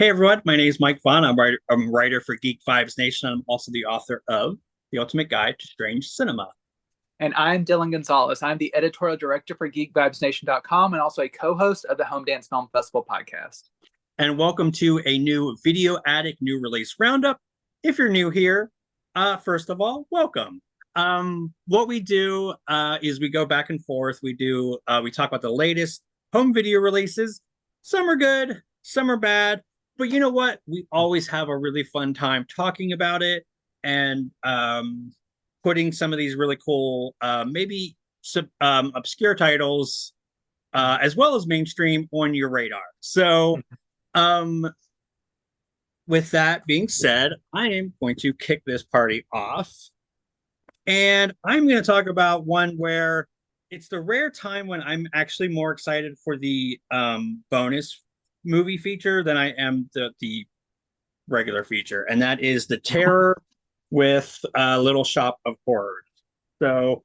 Hey everyone, my name is Mike Vaughn. I'm a writer for Geek Vibes Nation. I'm also the author of The Ultimate Guide to Strange Cinema. And I'm Dylan Gonzalez. I'm the editorial director for geekvibesnation.com and also a co-host of the Home Dance Film Festival podcast. And welcome to a new Video Attic new release roundup. If you're new here, first of all, welcome. What we do is we go back and forth. We talk about the latest home video releases. Some are good, some are bad, but you know what? We always have a really fun time talking about it and putting some of these really cool, maybe obscure titles, as well as mainstream, on your radar. So, um, with that being said, I am going to kick this party off. And I'm going to talk about one where it's the rare time when I'm actually more excited for the bonus movie feature than I am the regular feature. And that is The Terror with Little Shop of Horrors. So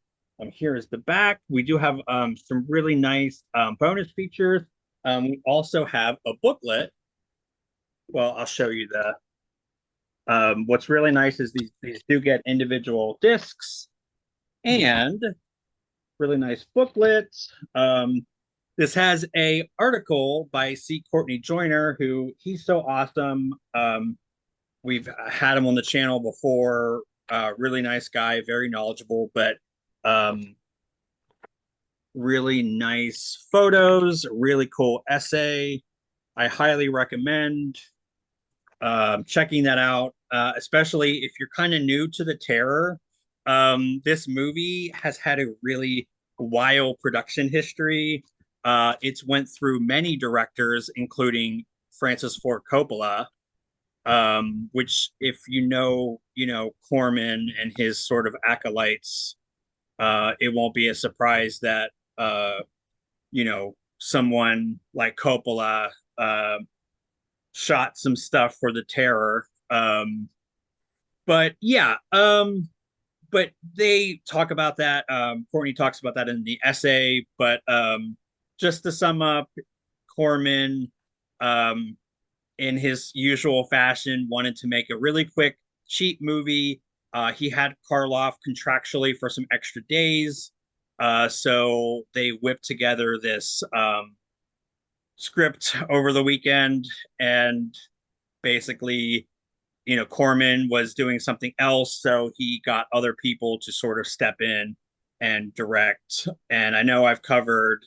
here is the back. We do have some really nice bonus features. We also have a booklet. Well, I'll show you the what's really nice is these do get individual discs and really nice booklet. This has a article by C. Courtney Joyner, who he's so awesome. We've had him on the channel before. Really nice guy, very knowledgeable, but really nice photos, really cool essay. I highly recommend checking that out, especially if you're kind of new to the Terror. This movie has had a really wild production history. It's went through many directors, including Francis Ford Coppola, which, if Corman and his sort of acolytes, it won't be a surprise that someone like Coppola shot some stuff for the Terror. But yeah, but they talk about that. Courtney talks about that in the essay. But just to sum up, Corman, in his usual fashion, wanted to make a really quick, cheap movie. He had Karloff contractually for some extra days. So they whipped together this script over the weekend, and basically, Corman was doing something else, so he got other people to sort of step in and direct. And I know I've covered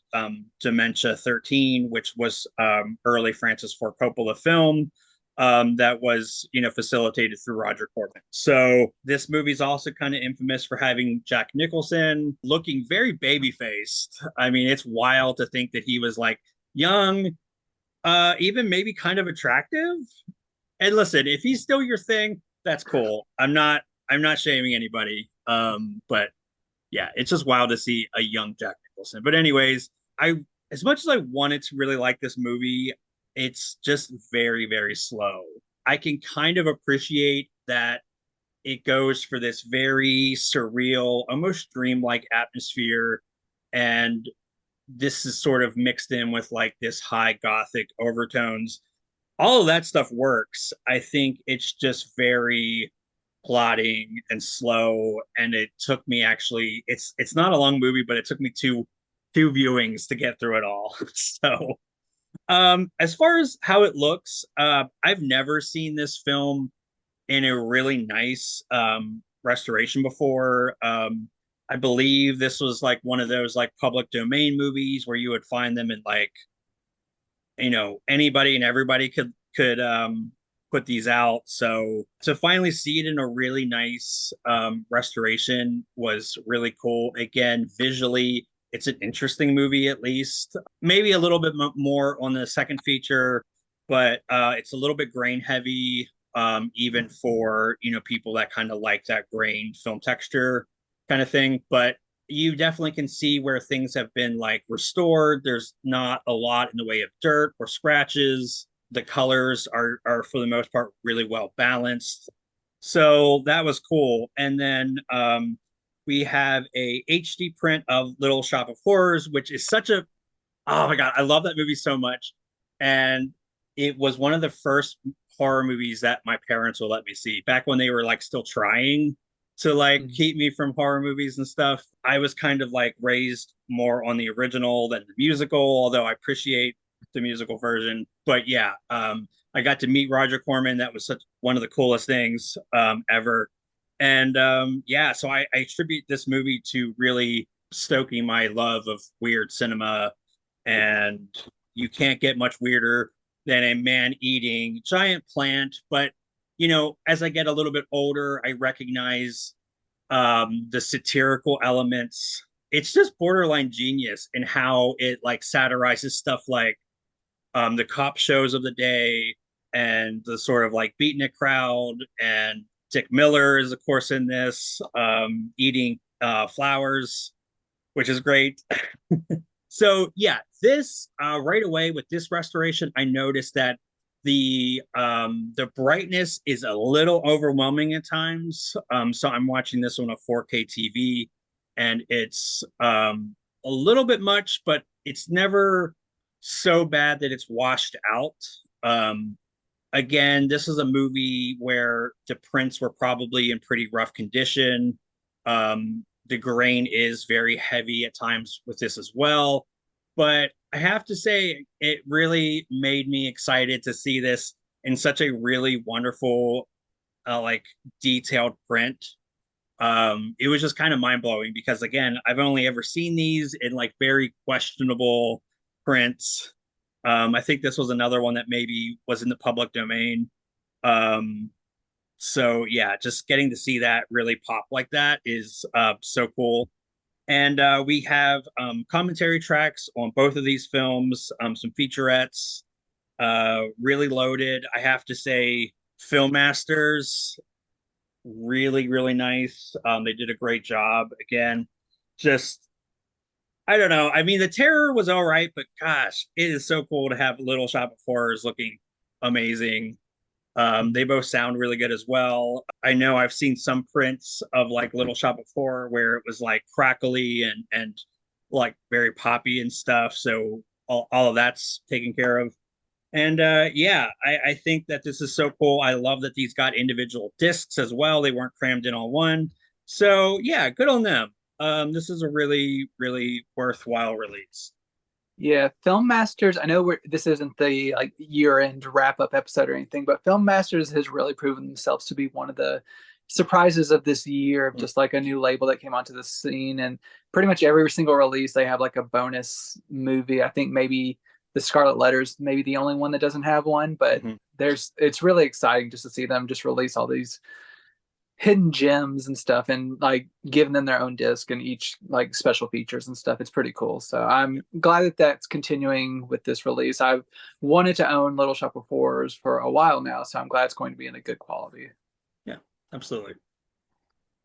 Dementia 13, which was early Francis Ford Coppola film that was, facilitated through Roger Corman. So this movie's also kind of infamous for having Jack Nicholson looking very baby-faced. I mean, it's wild to think that he was like young, even maybe kind of attractive. And listen, if he's still your thing, that's cool. I'm not shaming anybody. But yeah, it's just wild to see a young Jack Nicholson. But anyways, I as much as I wanted to really like this movie, it's just very, very slow. I can kind of appreciate that it goes for this very surreal, almost dreamlike atmosphere, and this is sort of mixed in with like this high gothic overtones. All of that stuff works. I think it's just very plotting and slow, and it took me, actually, it's not a long movie, but it took me two viewings to get through it all. So as far as how it looks, I've never seen this film in a really nice restoration before. I believe this was like one of those like public domain movies where you would find them in like, anybody and everybody could put these out. So to finally see it in a really nice restoration was really cool. Again, visually, it's an interesting movie, at least. Maybe a little bit more on the second feature, but it's a little bit grain heavy, even for people that kind of like that grain film texture kind of thing. But you definitely can see where things have been like restored. There's not a lot in the way of dirt or scratches. The colors are for the most part really well balanced. So that was cool. And then we have a HD print of Little Shop of Horrors, which is such a, oh my God, I love that movie so much. And it was one of the first horror movies that my parents will let me see back when they were like still trying to like Mhm. keep me from horror movies and stuff. I was kind of like raised more on the original than the musical, although I appreciate the musical version. But yeah, I got to meet Roger Corman. That was such one of the coolest things ever. And yeah, so I attribute this movie to really stoking my love of weird cinema. And you can't get much weirder than a man eating giant plant. But as I get a little bit older, I recognize the satirical elements. It's just borderline genius in how it like satirizes stuff like the cop shows of the day and the sort of like beatnik crowd. And Dick Miller is of course in this, eating flowers, which is great. So yeah, this right away with this restoration, I noticed that the brightness is a little overwhelming at times. So I'm watching this on a 4K TV, and it's a little bit much, but it's never so bad that it's washed out. Um, Again, this is a movie where the prints were probably in pretty rough condition. The grain is very heavy at times with this as well. But I have to say, it really made me excited to see this in such a really wonderful, like detailed print. It was just kind of mind blowing because, again, I've only ever seen these in like very questionable prints. I think this was another one that maybe was in the public domain. Um, so yeah, just getting to see that really pop like that is so cool. And we have commentary tracks on both of these films, some featurettes, really loaded. I have to say, Film Masters, really, really nice. They did a great job. Again, just I don't know. I mean, the terror was all right, but gosh, it is so cool to have Little Shop of Horrors looking amazing. They both sound really good as well. I know I've seen some prints of like Little Shop of Horror where it was like crackly and like very poppy and stuff. So all of that's taken care of. And yeah, I think that this is so cool. I love that these got individual discs as well. They weren't crammed in on one. So yeah, good on them. This is a really, really worthwhile release. Yeah, Film Masters. I know this isn't the like year-end wrap-up episode or anything, but Film Masters has really proven themselves to be one of the surprises of this year, of just like a new label that came onto the scene. And pretty much every single release, they have like a bonus movie. I think maybe the Scarlet Letters, maybe the only one that doesn't have one, but Mhm. it's really exciting just to see them just release all these hidden gems and stuff, and like giving them their own disc and each like special features and stuff. It's pretty cool. So I'm glad that that's continuing with this release. I've wanted to own Little Shop of Horrors for a while now, so I'm glad it's going to be in a good quality. Yeah, absolutely.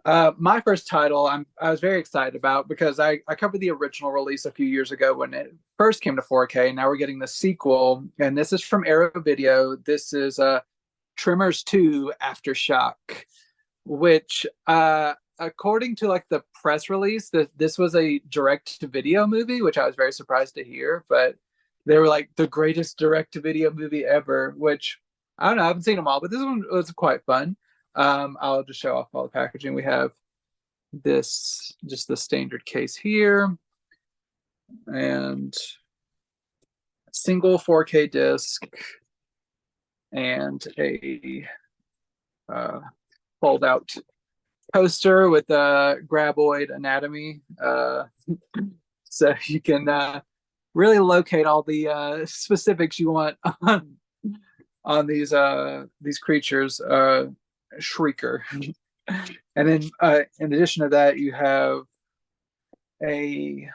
My first title I was very excited about because I covered the original release a few years ago when it first came to 4K. Now we're getting the sequel, and this is from Arrow Video. This is Tremors 2 Aftershock, which according to like the press release, this was a direct to video movie, which I was very surprised to hear. But they were like the greatest direct to video movie ever, which I don't know, I haven't seen them all, but this one was quite fun. I'll just show off all the packaging. We have this, just the standard case here, and a single 4K disc, and a fold out poster with a graboid anatomy, so you can really locate all the specifics you want on these creatures. Shrieker, and then in addition to that, you have a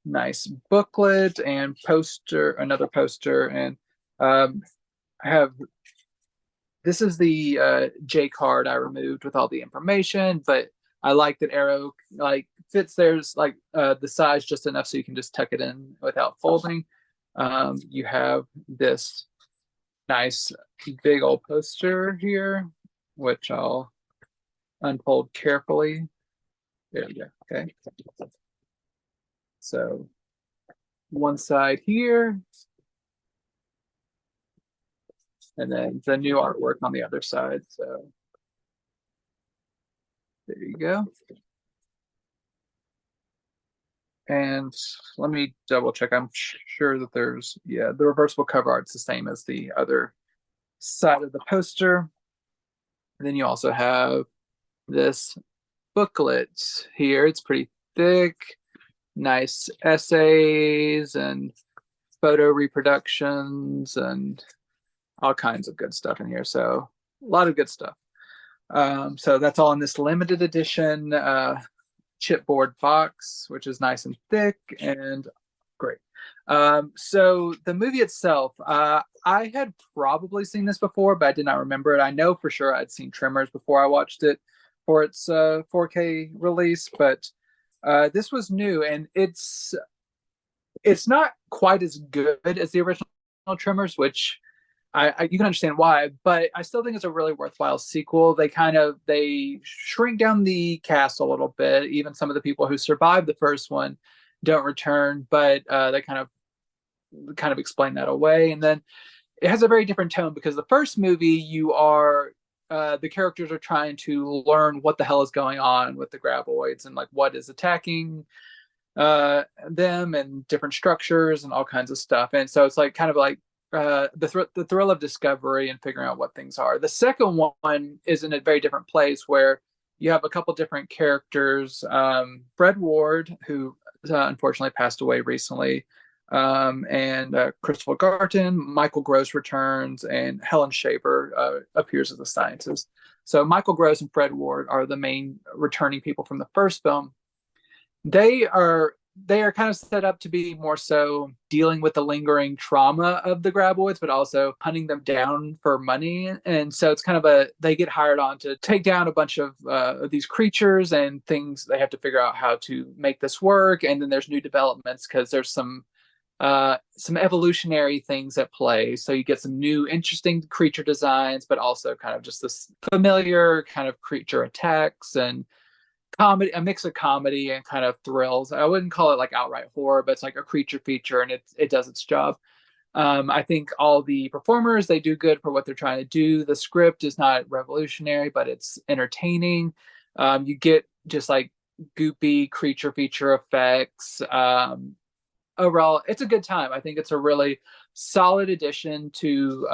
nice booklet and poster, another poster, and I have this is the J card I removed with all the information, but I like that Arrow like fits there's like the size just enough so you can just tuck it in without folding. You have this nice big old poster here, which I'll unfold carefully. There we go. Okay. So one side here, and then the new artwork on the other side. So there you go. And let me double check. I'm sure that there's, yeah, the reversible cover art's the same as the other side of the poster. And then you also have this booklet here. It's pretty thick, nice essays and photo reproductions and all kinds of good stuff in here. So a lot of good stuff. So that's all in this limited edition chipboard box, which is nice and thick and great. So the movie itself, I had probably seen this before, but I did not remember it. I know for sure I'd seen Tremors before I watched it for its 4K release, but this was new, and it's not quite as good as the original Tremors, which you can understand why, but I still think it's a really worthwhile sequel. They shrink down the cast a little bit. Even some of the people who survived the first one don't return, but they kind of explain that away. And then it has a very different tone because the first movie, the characters are trying to learn what the hell is going on with the graboids and like what is attacking them and different structures and all kinds of stuff. And so it's like kind of like the thrill of discovery and figuring out what things are. The second one is in a very different place where you have a couple different characters. Fred Ward, who unfortunately passed away recently, and Christopher Garton, Michael Gross returns, and Helen Shaver appears as a scientist. So Michael Gross and Fred Ward are the main returning people from the first film. They are kind of set up to be more so dealing with the lingering trauma of the graboids, but also hunting them down for money. And so it's kind of they get hired on to take down a bunch of these creatures and things. They have to figure out how to make this work. And then there's new developments because there's some evolutionary things at play. So you get some new interesting creature designs, but also kind of just this familiar kind of creature attacks and comedy, a mix of comedy and kind of thrills. I wouldn't call it like outright horror, but it's like a creature feature, and it does its job. I think all the performers, they do good for what they're trying to do. The script is not revolutionary, but it's entertaining. You get just like goopy creature feature effects. Overall, it's a good time. I think it's a really solid addition to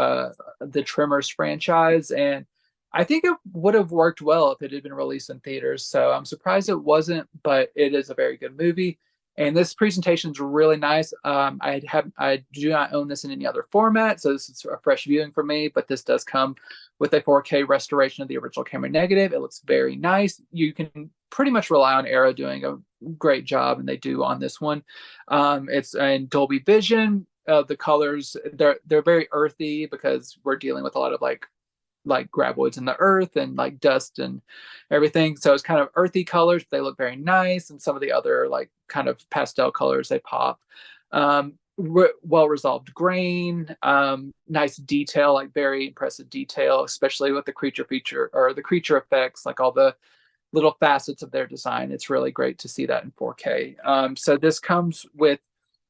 the Tremors franchise, and I think it would have worked well if it had been released in theaters. So I'm surprised it wasn't, but it is a very good movie. And this presentation is really nice. I do not own this in any other format, so this is a fresh viewing for me. But this does come with a 4K restoration of the original camera negative. It looks very nice. You can pretty much rely on Arrow doing a great job, and they do on this one. It's in Dolby Vision. The colors, they're very earthy because we're dealing with a lot of like graboids in the earth and like dust and everything. So it's kind of earthy colors. They look very nice. And some of the other like kind of pastel colors, they pop. Well resolved grain, nice detail, like very impressive detail, especially with the creature feature or the creature effects, like all the little facets of their design. It's really great to see that in 4K. So this comes with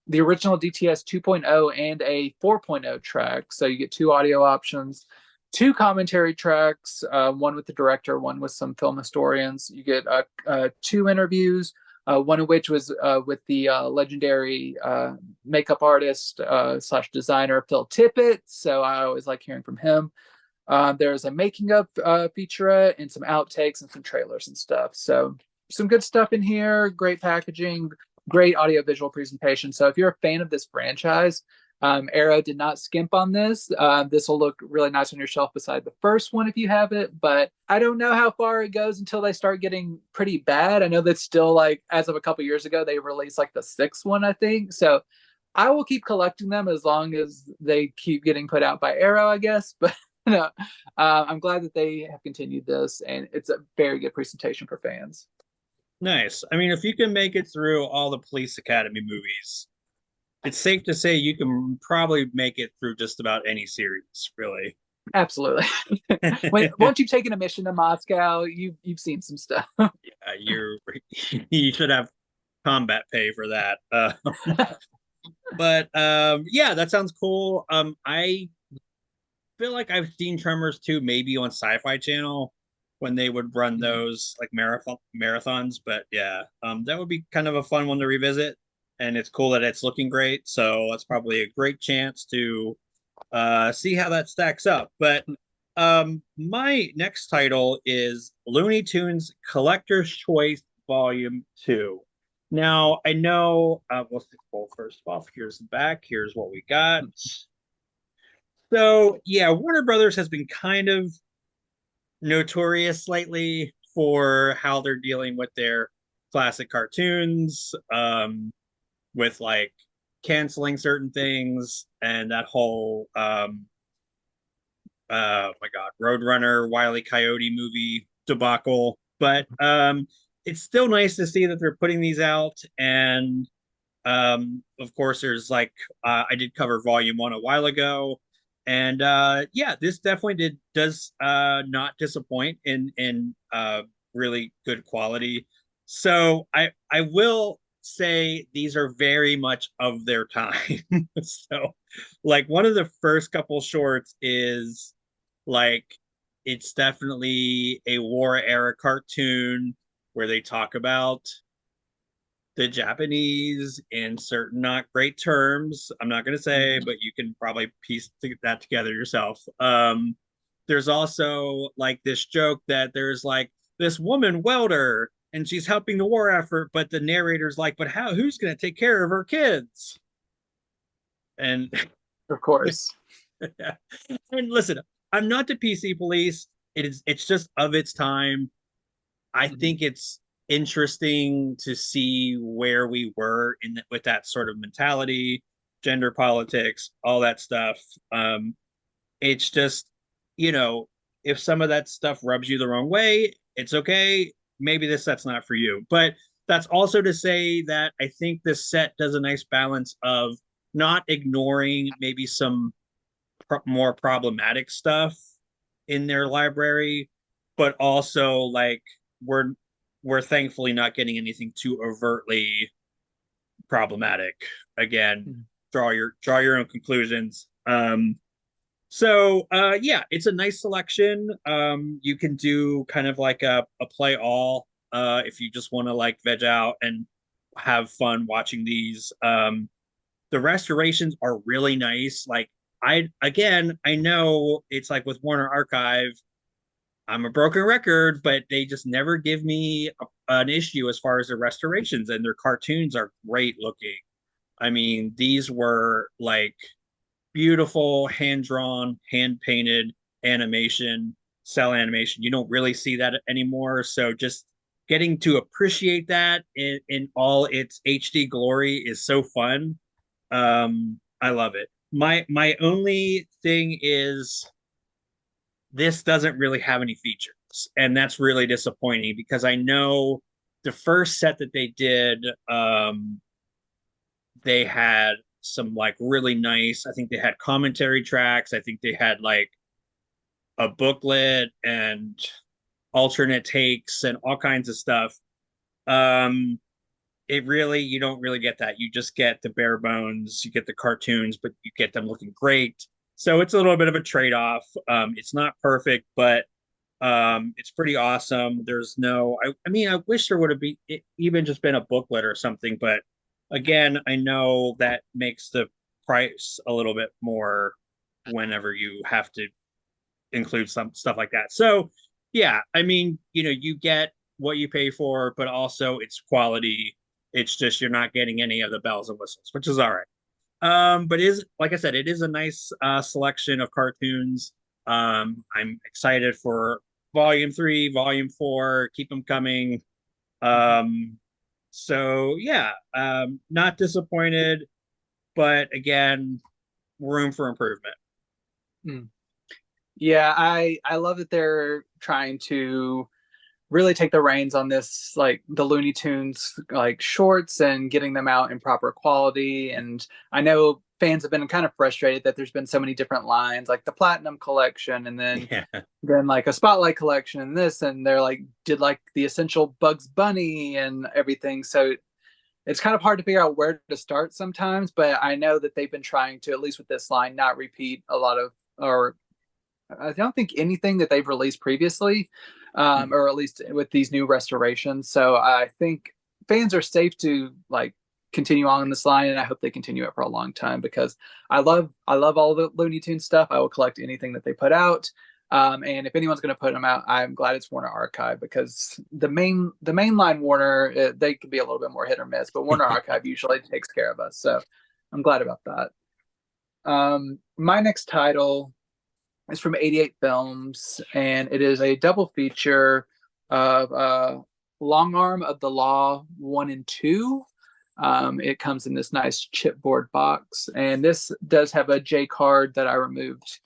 the original DTS 2.0 and a 4.0 track. So you get two audio options, two commentary tracks, one with the director, one with some film historians. You get two interviews, one of which was with the legendary makeup artist slash designer Phil Tippett. So I always like hearing from him. There's a making of featurette and some outtakes and some trailers and stuff. So some good stuff in here. Great packaging, great audio-visual presentation. So if you're a fan of this franchise, Arrow did not skimp on this. This will look really nice on your shelf beside the first one if you have it, but I don't know how far it goes until they start getting pretty bad. I know that's still like, as of a couple years ago, they released like the sixth one, I think. So I will keep collecting them as long as they keep getting put out by Arrow, I guess. But no, I'm glad that they have continued this, and it's a very good presentation for fans. Nice. I mean, if you can make it through all the Police Academy movies, it's safe to say you can probably make it through just about any series, really. Absolutely. Once you've taken a mission to Moscow, you've seen some stuff. Yeah, you should have combat pay for that. But yeah, that sounds cool. I feel like I've seen Tremors 2 maybe on Sci-Fi Channel when they would run Mhm. those like marathons. But yeah, that would be kind of a fun one to revisit. And it's cool that it's looking great. So that's probably a great chance to see how that stacks up. But my next title is Looney Tunes Collector's Choice Volume 2. Now, I know, well, first off, here's the back. Here's what we got. So, yeah, Warner Brothers has been kind of notorious lately for how they're dealing with their classic cartoons, with like canceling certain things and that whole my god, Roadrunner, Wile E. Coyote movie debacle. But it's still nice to see that they're putting these out. And of course, there's like I did cover Volume 1 a while ago, and yeah, this definitely does not disappoint in really good quality. So I will say these are very much of their time. So like one of the first couple shorts is like it's definitely a war era cartoon where they talk about the Japanese in certain not great terms. I'm not going to say, Mhm. but you can probably piece that together yourself. There's also like this joke that there's like this woman welder and she's helping the war effort, but the narrator's like, but how? Who's going to take care of her kids? And Of course. and listen, I'm not the PC police. It's just of its time. I Mhm. think it's interesting to see where we were with that sort of mentality, gender politics, all that stuff. It's just, you know, if some of that stuff rubs you the wrong way, it's okay. Maybe this set's not for you. But that's also to say that I think this set does a nice balance of not ignoring maybe some more problematic stuff in their library, but also like we're we're thankfully not getting anything too overtly problematic. Again, Mhm. draw your own conclusions. Yeah, it's a nice selection. You can do kind of like a play all if you just want to like veg out and have fun watching these. The restorations are really nice. Like I know it's like with Warner Archive, I'm a broken record, but they just never give me an issue as far as the restorations, and their cartoons are great looking. I mean, these were like beautiful, hand drawn, hand painted animation, cell animation. You don't really see that anymore. So just getting to appreciate that in all its HD glory is so fun. I love it. My only thing is this doesn't really have any features, and that's really disappointing because I know the first set that they did, they had some like really nice. I think they had commentary tracks. I think they had like a booklet and alternate takes and all kinds of stuff. Um, it really you don't really get that. You just get the bare bones. You get the cartoons, but you get them looking great. So it's a little bit of a trade-off. It's not perfect, but it's pretty awesome. There's no I mean, I wish there would have been even just been a booklet or something, but again, I know that makes the price a little bit more whenever you have to include some stuff like that. So yeah, I mean, you get what you pay for, but also it's quality. It's just you're not getting any of the bells and whistles, which is all right. But is like I said, it is a nice selection of cartoons. I'm excited for volume 3, volume 4, keep them coming. Mhm. So yeah, not disappointed, but again, room for improvement. Mm. Yeah, I love that they're trying to really take the reins on this, like the Looney Tunes like shorts, and getting them out in proper quality. And I know fans have been kind of frustrated that there's been so many different lines, like the Platinum Collection, and Yeah. then like a Spotlight Collection, and this, and they're like did like the essential Bugs Bunny and everything. So it's kind of hard to figure out where to start sometimes. But I know that they've been trying to, at least with this line, not repeat a lot of, or I don't think anything that they've released previously, Mhm. or at least with these new restorations. So I think fans are safe to like continue on this line, and I hope they continue it for a long time because I love all the Looney Tunes stuff. I will collect anything that they put out. And if anyone's going to put them out, I'm glad it's Warner Archive because the mainline Warner they can be a little bit more hit or miss, but Warner Archive usually takes care of us. So I'm glad about that. My next title is from 88 Films, and it is a double feature of Long Arm of the Law 1 and 2. It comes in this nice chipboard box, and this does have a J card that I removed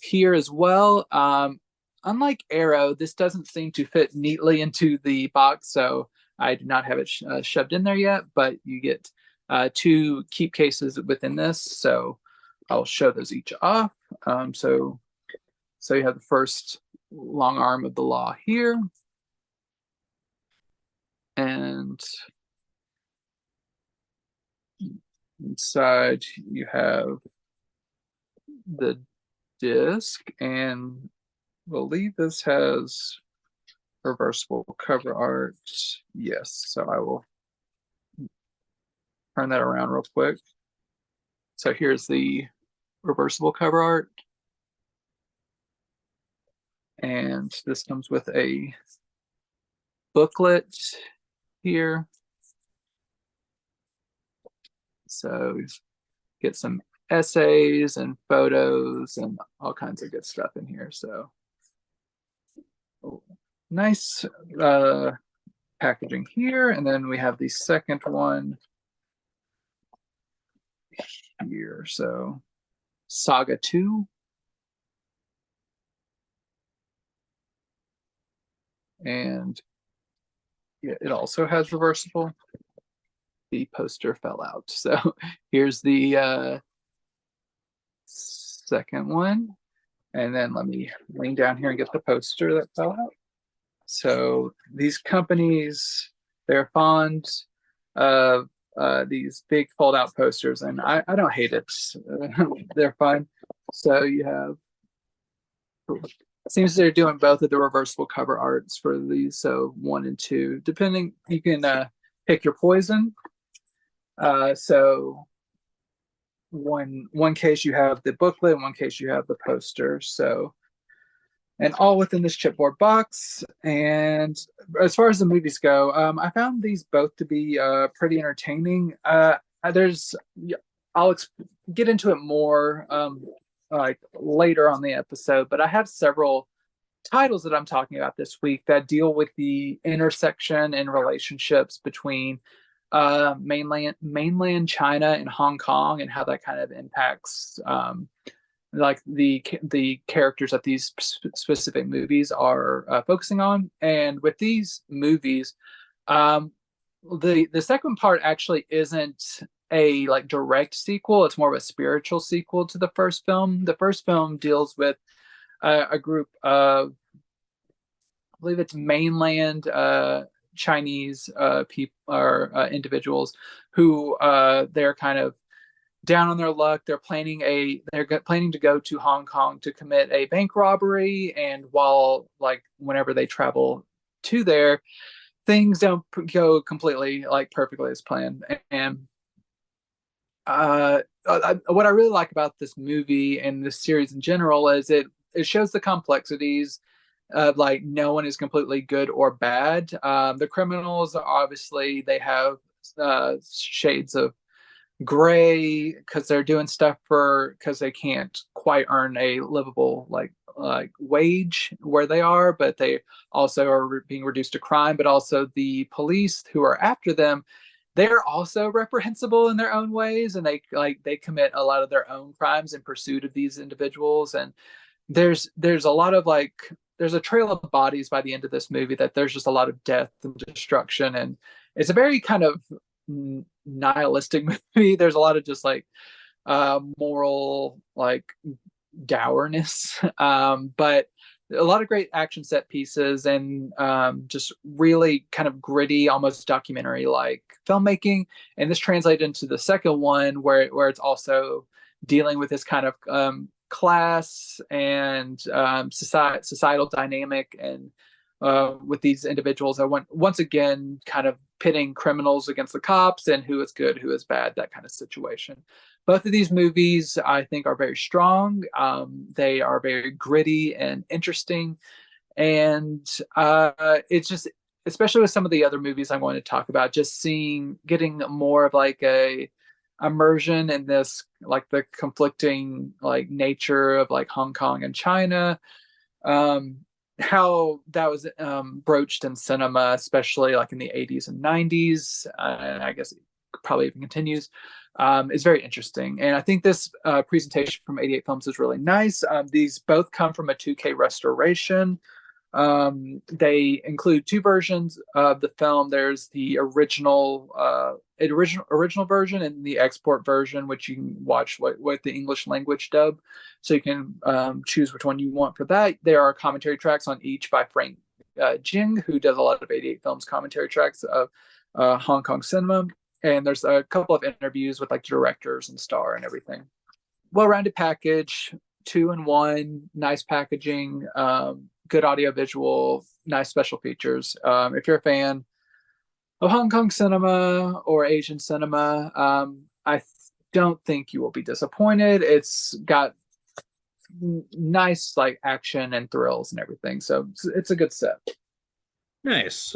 here as well. Unlike Arrow, this doesn't seem to fit neatly into the box, so I do not have it shoved in there yet, but you get two keep cases within this, so I'll show those each off. So you have the first long arm of the law here. And inside you have the disc, and I believe this has reversible cover art. Yes, so I will turn that around real quick. So here's the reversible cover art. And this comes with a booklet here. So get some essays and photos and all kinds of good stuff in here. So nice packaging here. And then we have the second one here. So Saga 2. And yeah, it also has reversible. The poster fell out. So here's the second one. And then let me lean down here and get the poster that fell out. So these companies, they're fond of these big fold out posters, and I don't hate it. They're fun. So you have, seems they're doing both of the reversible cover arts for these. So 1 and 2, depending, you can pick your poison. So one case you have the booklet, in one case you have the poster. So, and all within this chipboard box. And as far as the movies go, I found these both to be pretty entertaining. There's, I'll get into it more like later on the episode, but I have several titles that I'm talking about this week that deal with the intersection and relationships between mainland China and Hong Kong, and how that kind of impacts like the characters that these specific movies are focusing on. And with these movies, the second part actually isn't a like direct sequel. It's more of a spiritual sequel to the first film. The first film deals with a group of, I believe it's mainland Chinese people or individuals who they're kind of down on their luck. They're planning to go to Hong Kong to commit a bank robbery, and while like whenever they travel to there, things don't go completely like perfectly as planned. And what I really like about this movie and this series in general is it shows the complexities of like no one is completely good or bad. The criminals obviously they have shades of gray because they're doing stuff because they can't quite earn a livable like wage where they are, but they also are being reduced to crime. But also the police who are after them, they're also reprehensible in their own ways, and they commit a lot of their own crimes in pursuit of these individuals. And there's a lot of like there's a trail of bodies by the end of this movie, that there's just a lot of death and destruction, and it's a very kind of nihilistic movie. There's a lot of just like moral like dourness, but a lot of great action set pieces, and just really kind of gritty, almost documentary like filmmaking. And this translated into the second one where it's also dealing with this kind of class and societal dynamic, and with these individuals that went once again kind of pitting criminals against the cops and who is good, who is bad, that kind of situation. Both of these movies, I think, are very strong. They are very gritty and interesting, and it's just, especially with some of the other movies I'm going to talk about, just getting more of like a immersion in this, like the conflicting like nature of like Hong Kong and China, um, how that was broached in cinema, especially like in the 80s and 90s, and I guess it probably even continues, is very interesting. And I think this presentation from 88 Films is really nice. These both come from a 2K restoration. They include two versions of the film. There's the original version and the export version, which you can watch with the English language dub. So you can choose which one you want for that. There are commentary tracks on each by Frank Jing, who does a lot of 88 Films commentary tracks of Hong Kong cinema. And there's a couple of interviews with like directors and star and everything. Well-rounded package, 2-in-1, nice packaging, good audio visual, nice special features. If you're a fan of Hong Kong cinema or Asian cinema, I don't think you will be disappointed. It's got nice like action and thrills and everything, so it's a good set. Nice.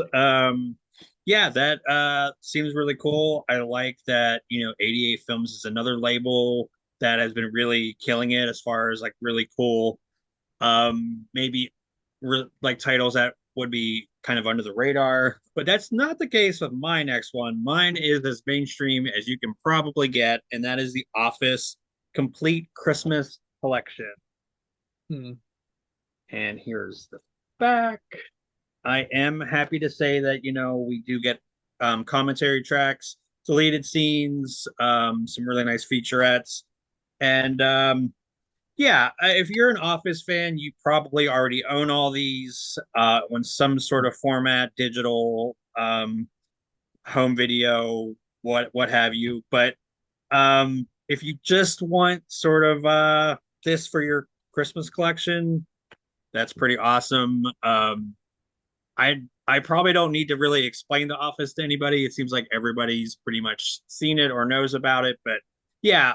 Yeah, that seems really cool. I like that, 88 Films is another label that has been really killing it as far as like really cool maybe like titles that would be kind of under the radar, but that's not the case with my next one. Mine is as mainstream as you can probably get, and that is the Office Complete Christmas Collection. Hmm. And here's the back. I am happy to say that, we do get commentary tracks, deleted scenes, some really nice featurettes. And yeah, if you're an Office fan, you probably already own all these on some sort of format, digital, home video, what have you. But if you just want sort of this for your Christmas collection, that's pretty awesome. I probably don't need to really explain The Office to anybody. It seems like everybody's pretty much seen it or knows about it. But yeah,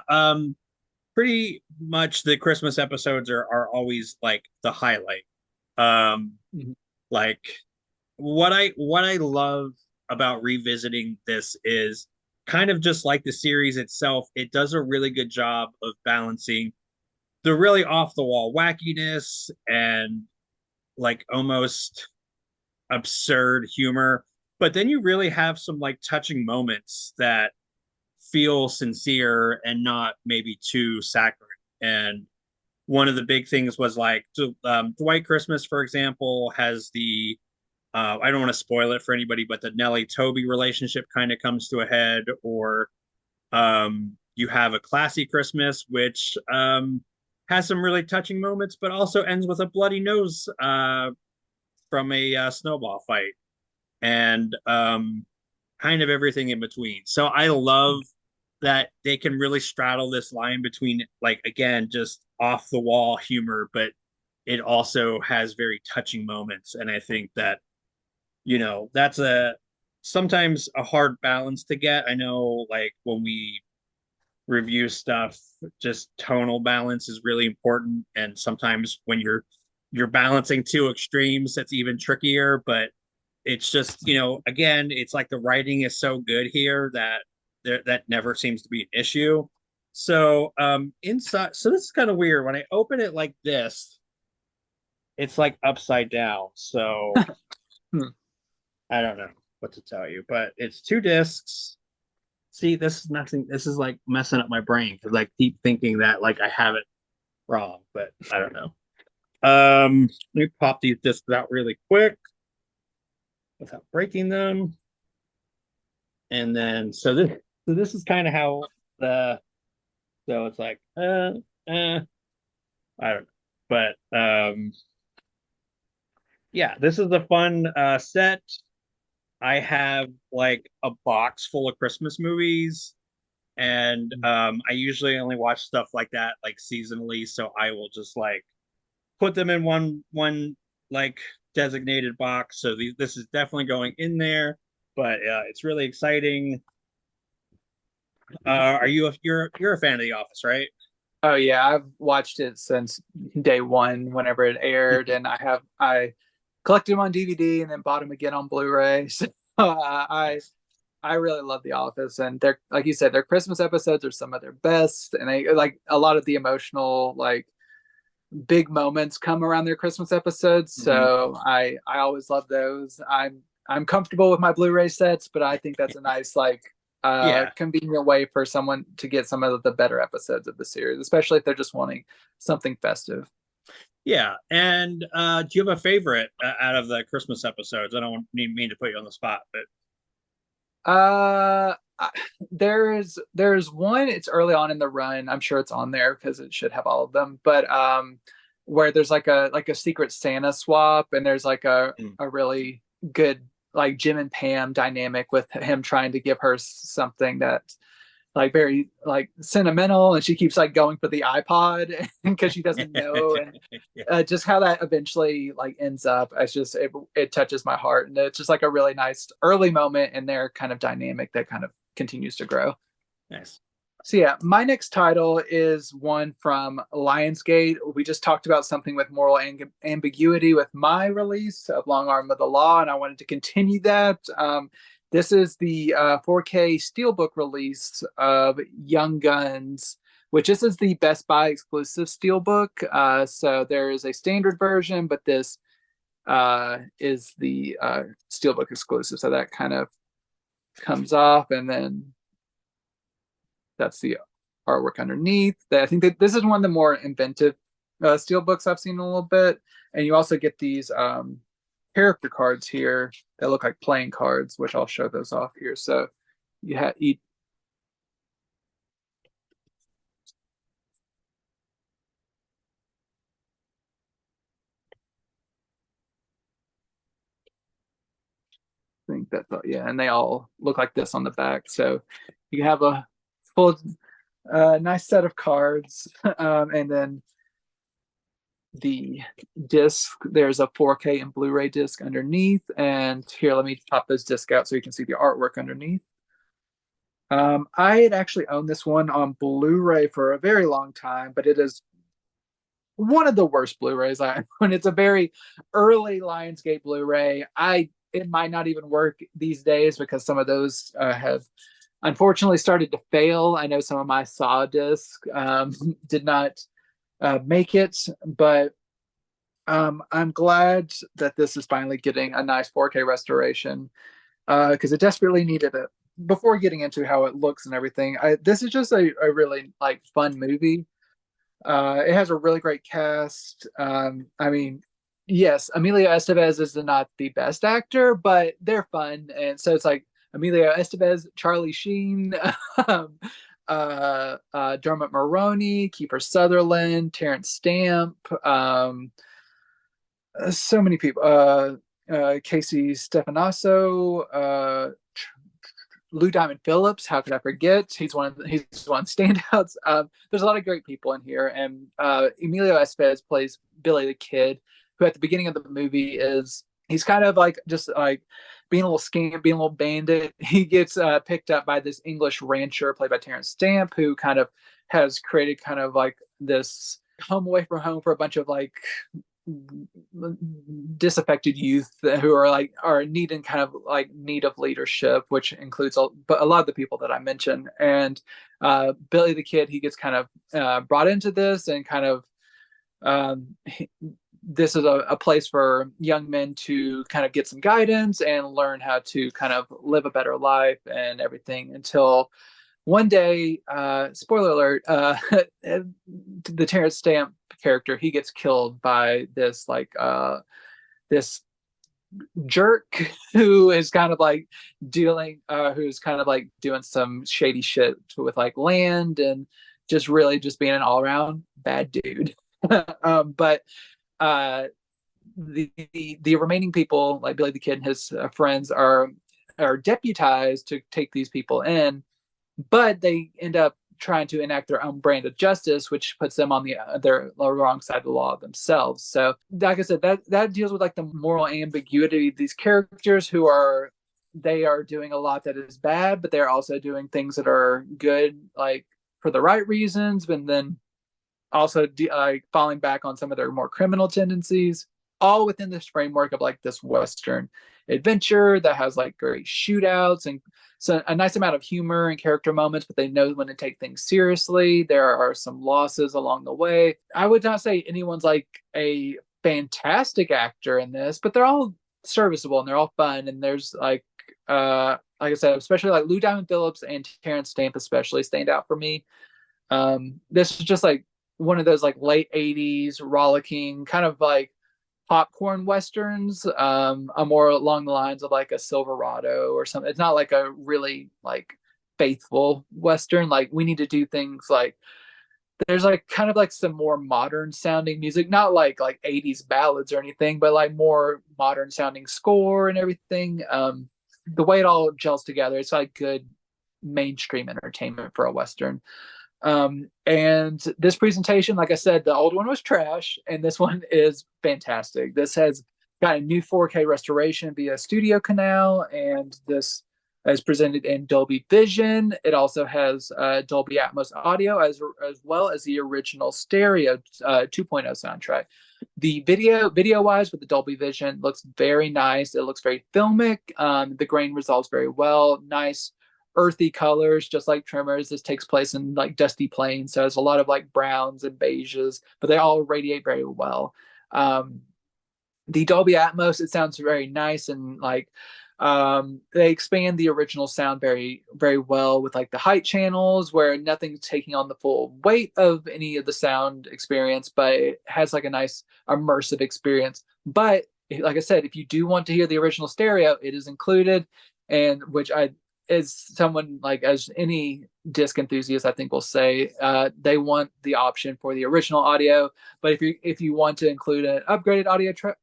pretty much the Christmas episodes are always like the highlight. Mhm. Like what I love about revisiting this is kind of just like the series itself. It does a really good job of balancing the really off the wall wackiness and like almost absurd humor, but then you really have some like touching moments that feel sincere and not maybe too saccharine. And one of the big things was like Dwight Christmas, for example, has the I don't want to spoil it for anybody, but the Nellie Toby relationship kind of comes to a head, or you have a Classy Christmas, which has some really touching moments, but also ends with a bloody nose from a snowball fight, and kind of everything in between. So I love that they can really straddle this line between, like, again, just off the wall humor, but it also has very touching moments. And I think that, that's a sometimes a hard balance to get. I know, like, when we review stuff, just tonal balance is really important. And sometimes when you're balancing two extremes, that's even trickier. But it's just, again, it's like the writing is so good here that that never seems to be an issue. So inside, so this is kind of weird. When I open it like this, it's like upside down. So Hmm. I don't know what to tell you, but it's 2 discs. See, this is nothing. This is like messing up my brain because I keep thinking that like I have it wrong, but I don't know. Let me pop these discs out really quick without breaking them. And then so this is kind of how the so it's like I don't know. But yeah, this is a fun set. I have like a box full of Christmas movies. And I usually only watch stuff like that like seasonally, so I will just like put them in one like designated box. So this is definitely going in there, but it's really exciting. Are you you're a fan of The Office, right? Oh yeah, I've watched it since day one, whenever it aired, and I collected them on DVD and then bought them again on Blu-ray. So I really love The Office, and they're like you said, their Christmas episodes are some of their best, and they like a lot of the emotional like big moments come around their Christmas episodes. Hmm. So I always love those. I'm comfortable with my Blu-ray sets, but I think that's a nice like Yeah, convenient way for someone to get some of the better episodes of the series, especially if they're just wanting something festive. yeah. And do you have a favorite out of the Christmas episodes? I don't mean to put you on the spot, but Uh, there's one. It's early on in the run. I'm sure it's on there because it should have all of them. But where there's like a secret Santa swap, and there's like mm. a really good like Jim and Pam dynamic with him trying to give her something that like very like sentimental, and she keeps like going for the iPod because she doesn't know, and Yeah, just how that eventually like ends up, it's just it touches my heart, and it's just like a really nice early moment in their kind of dynamic that kind of continues to grow. nice. So yeah, my next title is one from Lionsgate. We just talked about something with moral ambiguity with my release of Long Arm of the Law, and I wanted to continue that. This is the 4K Steelbook release of Young Guns, which this is the Best Buy exclusive Steelbook. So there is a standard version, but this is the Steelbook exclusive. So that kind of comes off, and then that's the artwork underneath. I think that this is one of the more inventive steel books I've seen in a little bit. And you also get these character cards here that look like playing cards, which I'll show those off here. So you have each. I think that's yeah, and they all look like this on the back. So you have a full, nice set of cards, and then the disc. There's a 4K and Blu-ray disc underneath, and here, let me pop this disc out so you can see the artwork underneath. I had actually owned this one on Blu-ray for a very long time, but it is one of the worst Blu-rays I own. It's a very early Lionsgate Blu-ray. It might not even work these days because some of those have unfortunately started to fail. I know some of my Saw disc did not make it, but I'm glad that this is finally getting a nice 4K restoration because it desperately needed it. Before getting into how it looks and everything, this is just a really like fun movie. It has a really great cast. I mean, yes, Emilio Estevez is not the best actor, but they're fun, and so it's like Emilio Estevez, Charlie Sheen, Dermot Mulroney, Kiefer Sutherland, Terrence Stamp, so many people. Casey Stefanoso, Lou Diamond Phillips. How could I forget? He's one of the standouts. There's a lot of great people in here, and Emilio Estevez plays Billy the Kid, who at the beginning of the movie he's kind of like just like being a little scam, being a little bandit. He gets picked up by this English rancher played by Terrence Stamp, who kind of has created kind of like this home away from home for a bunch of like disaffected youth who are needing kind of like need of leadership, which includes but a lot of the people that I mentioned. And Billy the Kid, he gets kind of brought into this, and kind of this is a place for young men to kind of get some guidance and learn how to kind of live a better life and everything, until one day, spoiler alert, the Terrence Stamp character, he gets killed by this jerk who is kind of like who's kind of like doing some shady shit with like land, and just really just being an all around bad dude. But the remaining people, like Billy the Kid and his friends, are deputized to take these people in. but they end up trying to enact their own brand of justice, which puts them on their wrong side of the law themselves. So, like I said, that deals with like the moral ambiguity of these characters who are they are doing a lot that is bad, but they're also doing things that are good, like for the right reasons, but then also falling back on some of their more criminal tendencies, all within this framework of like this Western adventure that has like great shootouts and so a nice amount of humor and character moments, but they know when to take things seriously. There are some losses along the way. I would not say anyone's like a fantastic actor in this, but they're all serviceable and they're all fun. And there's like I said, especially like Lou Diamond Phillips and Terrence Stamp especially stand out for me. This is just like one of those like late 80s rollicking kind of like popcorn westerns, more along the lines of like a Silverado or something. It's not like a really like faithful western. Like we need to do things like there's like kind of like some more modern sounding music, not like 80s ballads or anything, but like more modern sounding score and everything. The way it all gels together, it's like good mainstream entertainment for a western. And this presentation, like I said, the old one was trash, and this one is fantastic. This has got a new 4K restoration via Studio Canal, and this is presented in Dolby Vision. It also has Dolby Atmos audio as well as the original stereo 2.0 soundtrack. The video wise with the Dolby Vision looks very nice. It looks very filmic. The grain resolves very well. Nice earthy colors, just like Tremors. This takes place in like dusty plains, so there's a lot of like browns and beiges, but they all radiate very well. The Dolby Atmos, it sounds very nice and like they expand the original sound very very well with like the height channels where nothing's taking on the full weight of any of the sound experience, but it has like a nice immersive experience. But like I said, if you do want to hear the original stereo, it is included, and which I as someone like as any disc enthusiast I think will say they want the option for the original audio, but if you want to include an upgraded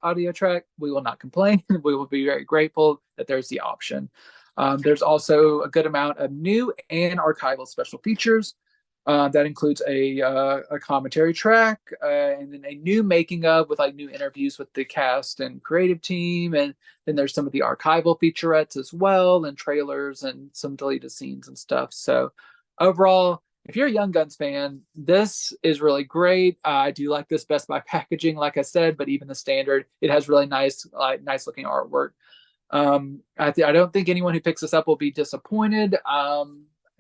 audio track, we will not complain. We will be very grateful that there's the option. There's also a good amount of new and archival special features. That includes a commentary track and then a new making of with like new interviews with the cast and creative team, and then there's some of the archival featurettes as well, and trailers and some deleted scenes and stuff. So overall, if you're a Young Guns fan, this is really great. I do like this Best Buy packaging, like I said, but even the standard, it has really nice looking artwork. I don't think anyone who picks this up will be disappointed.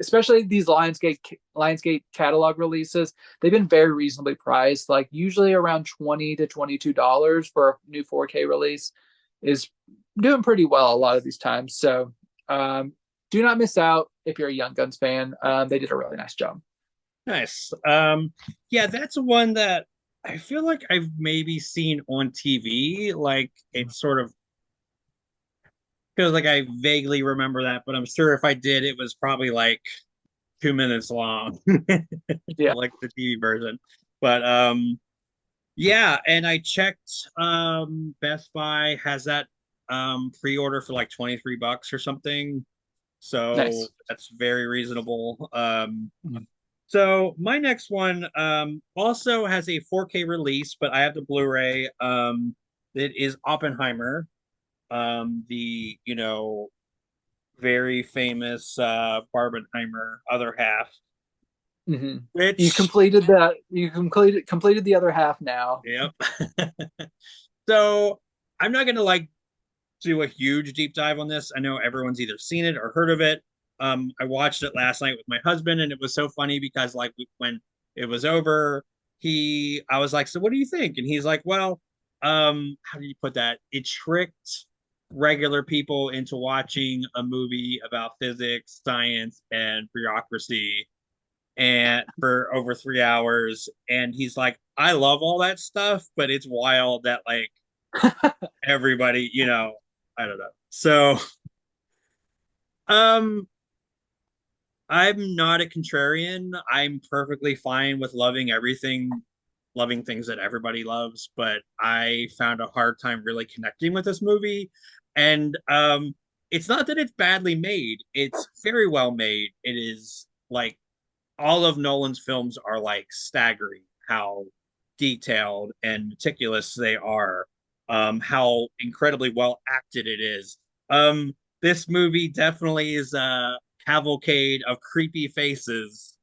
Especially these Lionsgate catalog releases, they've been very reasonably priced, like usually around $20 to $22 for a new 4K release is doing pretty well a lot of these times. So do not miss out if you're a Young Guns fan. They did a really nice job. Nice. Yeah, that's one that I feel like I've maybe seen on TV. Like it sort of feels like I vaguely remember that, but I'm sure if I did, it was probably like 2 minutes long, Yeah. like the TV version. But yeah, and I checked Best Buy has that pre-order for like 23 bucks or something. So Nice. that's very reasonable. So my next one also has a 4K release, but I have the Blu-ray. It is Oppenheimer, the very famous Barbenheimer other half, Mm-hmm. You which completed that. You completed the other half now. yep. So I'm not gonna like do a huge deep dive on this. I know everyone's either seen it or heard of it. I watched it last night with my husband, and it was so funny because like when it was over, I was like, "So what do you think?" And he's like, "Well, how do you put that? It tricked regular people into watching a movie about physics, science, and bureaucracy, and for over 3 hours." And he's like, "I love all that stuff, but it's wild that like everybody, I don't know." So, um, I'm not a contrarian. I'm perfectly fine with loving everything, loving things that everybody loves, but I found a hard time really connecting with this movie. And it's not that it's badly made. It's very well made. It is like all of Nolan's films are like staggering how detailed and meticulous they are, how incredibly well acted it is. This movie definitely is a cavalcade of creepy faces.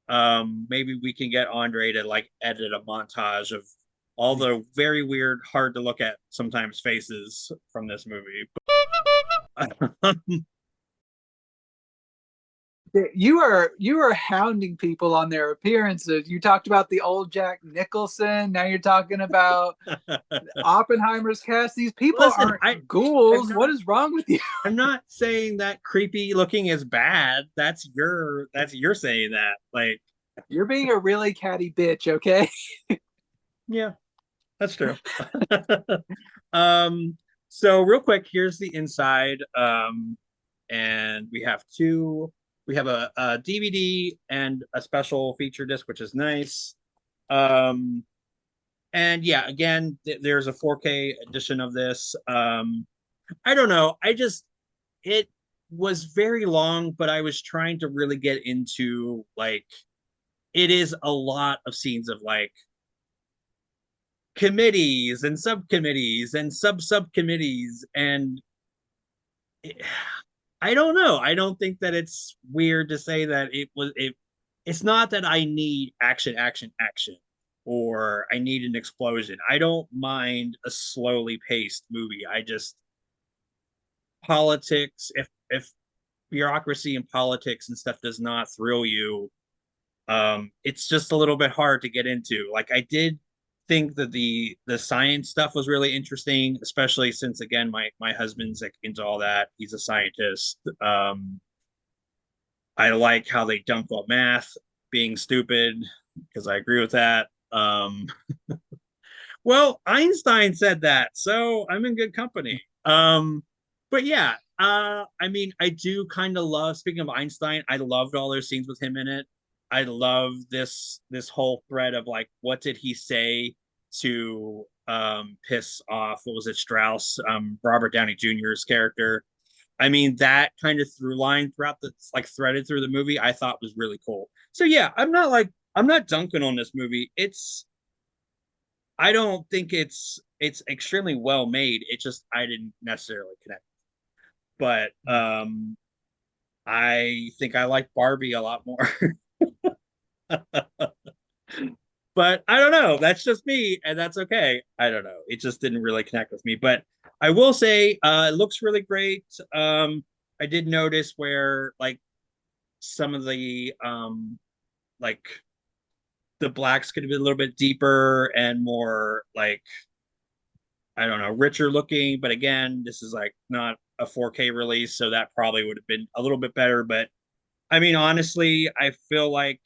Maybe we can get Andre to like edit a montage of all the very weird, hard to look at sometimes faces from this movie. You are hounding people on their appearances. You talked about the old Jack Nicholson. Now you're talking about Oppenheimer's cast. These people Listen, aren't ghouls. not, What is wrong with you? I'm not saying that creepy looking is bad. That's you're saying that. Like, You're being a really catty bitch, okay? yeah, that's true. um, so real quick, here's the inside. And we have a DVD and a special feature disc, which is nice. Um, and yeah, again, there's a 4K edition of this. I don't know. It was very long, but I was trying to really get into like it is a lot of scenes of like committees and subcommittees and subcommittees and it, I don't know. I don't think that it's weird to say that it's not that I need action, action, action, or I need an explosion. I don't mind a slowly paced movie. I just politics, if bureaucracy and politics and stuff does not thrill you, it's just a little bit hard to get into. Like I did think that the science stuff was really interesting, especially since again my husband's like into all that. He's a scientist. I like how they dunked on math being stupid because I agree with that. Well, Einstein said that, so I'm in good company. But yeah, I mean, I do kind of love. Speaking of Einstein, I loved all those scenes with him in it. I love this whole thread of like, what did he say to piss off? What was it, Strauss, Robert Downey Jr.'s character? I mean, that kind of through line throughout the like threaded through the movie, I thought was really cool. So yeah, I'm not dunking on this movie. I don't think it's extremely well made. It just I didn't necessarily connect. But I think I like Barbie a lot more. But I don't know. That's just me, and that's okay. I don't know. It just didn't really connect with me. But I will say, it looks really great. I did notice where like some of the like the blacks could have been a little bit deeper and more like I don't know, richer looking. But again, this is like not a 4K release, so that probably would have been a little bit better. But I mean, honestly, I feel like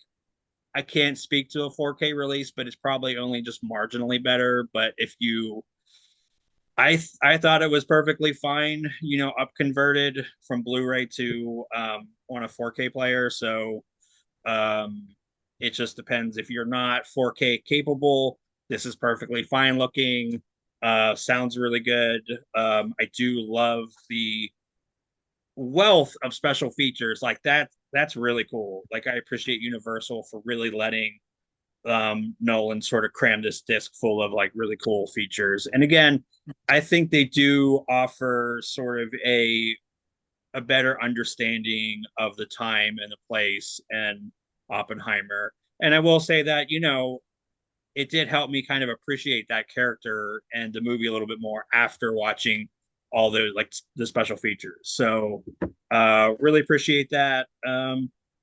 I can't speak to a 4K release, but it's probably only just marginally better. But if you, I thought it was perfectly fine, you know, up converted from Blu-ray to on a 4K player. So um, it just depends. If you're not 4K capable, this is perfectly fine looking. Sounds really good. I do love the wealth of special features like that. That's really cool. Like I appreciate Universal for really letting Nolan sort of cram this disc full of like really cool features. And again, I think they do offer sort of a better understanding of the time and the place and Oppenheimer. And I will say that, you know, it did help me kind of appreciate that character and the movie a little bit more after watching all the like the special features. So really appreciate that.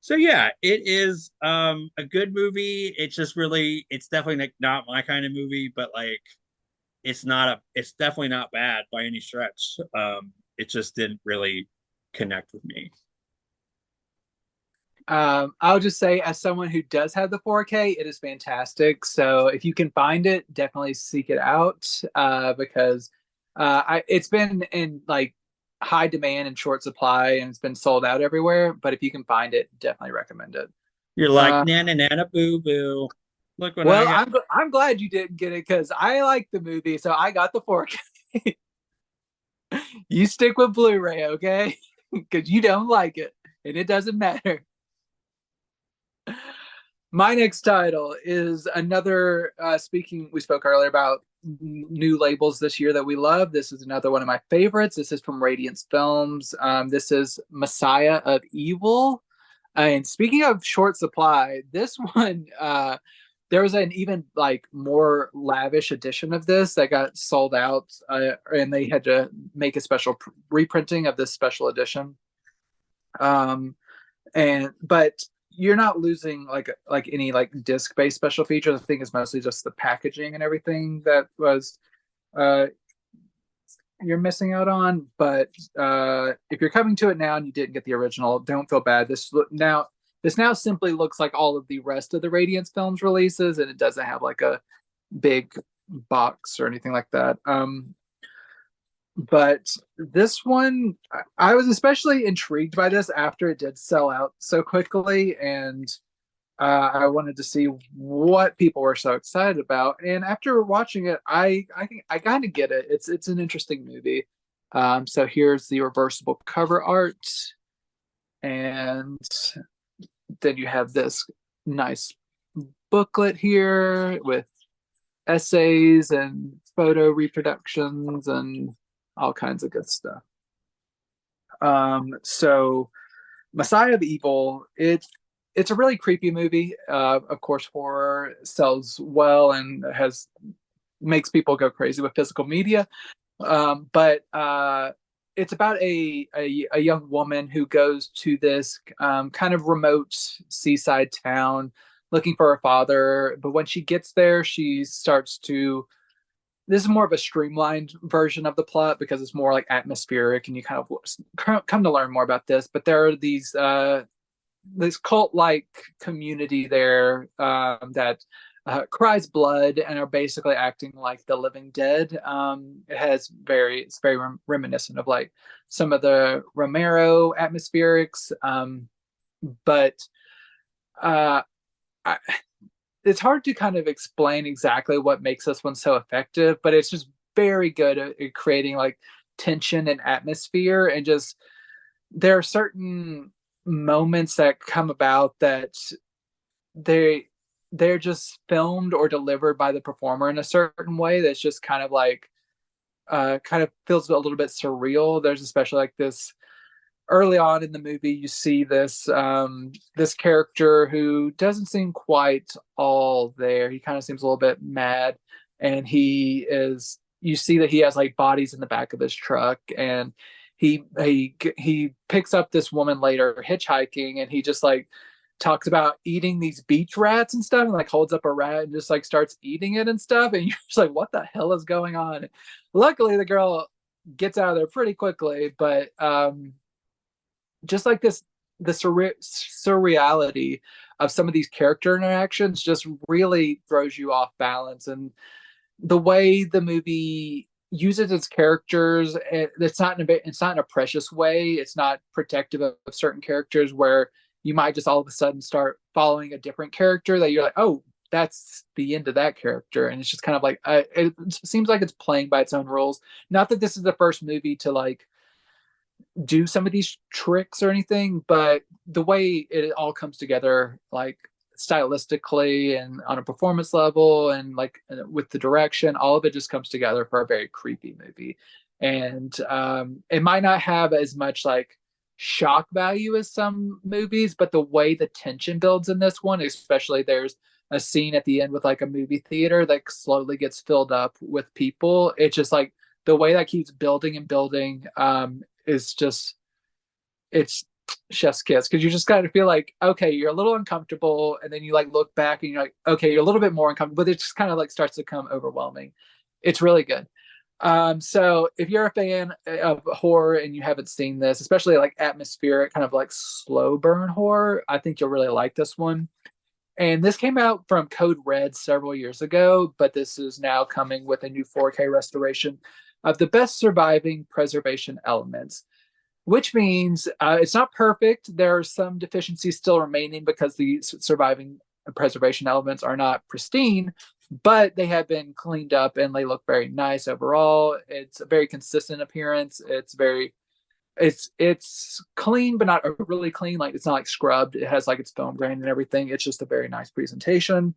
So yeah, it is a good movie. It's just really it's definitely like not my kind of movie, but like it's definitely not bad by any stretch. It just didn't really connect with me. I'll just say, as someone who does have the 4K, it is fantastic. So if you can find it, definitely seek it out because it's been in like high demand and short supply, and it's been sold out everywhere. But if you can find it, definitely recommend it. You're like Uh, nana nana boo boo. Look what I well, got. I'm, I'm, glad you didn't get it because I like the movie, so I got the 4K. You stick with Blu-ray, okay? Because you don't like it, and it doesn't matter. My next title is another. We spoke earlier about new labels this year that we love. This is another one of my favorites. This is from Radiance Films. This is Messiah of Evil. And speaking of short supply, this one, there was an even like more lavish edition of this that got sold out, and they had to make a special reprinting of this special edition. But you're not losing like any like disc based special features. I think it's mostly just the packaging and everything that was uh you're missing out on. But if you're coming to it now and you didn't get the original, don't feel bad. This now simply looks like all of the rest of the Radiance Films releases, and it doesn't have like a big box or anything like that. But this one, I was especially intrigued by this after it did sell out so quickly, and I wanted to see what people were so excited about. And after watching it, I kind of get it. It's an interesting movie. So here's the reversible cover art, and then you have this nice booklet here with essays and photo reproductions and all kinds of good stuff. So Messiah of Evil, it's a really creepy movie. Of course, horror sells well and makes people go crazy with physical media. But it's about a young woman who goes to this kind of remote seaside town looking for her father. But when she gets there, she starts to. This is more of a streamlined version of the plot because it's more like atmospheric, and you kind of come to learn more about this. But there are this cult-like community there that cries blood and are basically acting like the living dead. It's very reminiscent of like some of the Romero atmospherics, but it's hard to kind of explain exactly what makes this one so effective, but it's just very good at creating like tension and atmosphere. And just there are certain moments that come about that they're just filmed or delivered by the performer in a certain way that's just kind of like kind of feels a little bit surreal. There's especially like this early on in the movie, you see this this character who doesn't seem quite all there. He kind of seems a little bit mad, and you see that he has like bodies in the back of his truck, and he picks up this woman later hitchhiking, and he just like talks about eating these beach rats and stuff, and like holds up a rat and just like starts eating it and stuff, and you're just like, what the hell is going on? Luckily the girl gets out of there pretty quickly, but just like the surreality of some of these character interactions just really throws you off balance. And the way the movie uses its characters, it's not in a precious way. It's not protective of certain characters where you might just all of a sudden start following a different character that you're like, oh, that's the end of that character. And it's just kind of like it seems like it's playing by its own rules. Not that this is the first movie to like do some of these tricks or anything, but the way it all comes together, like stylistically and on a performance level, and like with the direction, all of it just comes together for a very creepy movie. And it might not have as much like shock value as some movies, but the way the tension builds in this one, especially there's a scene at the end with like a movie theater that slowly gets filled up with people. It's just like the way that keeps building and building is just, it's chef's kiss, because you just kind of feel like, okay, you're a little uncomfortable, and then you like look back and you're like, okay, you're a little bit more uncomfortable, but it just kind of like starts to become overwhelming. It's really good. So if you're a fan of horror and you haven't seen this, especially like atmospheric kind of like slow burn horror, I think you'll really like this one. And this came out from Code Red several years ago, but this is now coming with a new 4K restoration of the best surviving preservation elements, which means it's not perfect. There are some deficiencies still remaining because the surviving preservation elements are not pristine, but they have been cleaned up and they look very nice overall. It's a very consistent appearance. It's clean, but not really clean. Like it's not like scrubbed. It has like its film grain and everything. It's just a very nice presentation.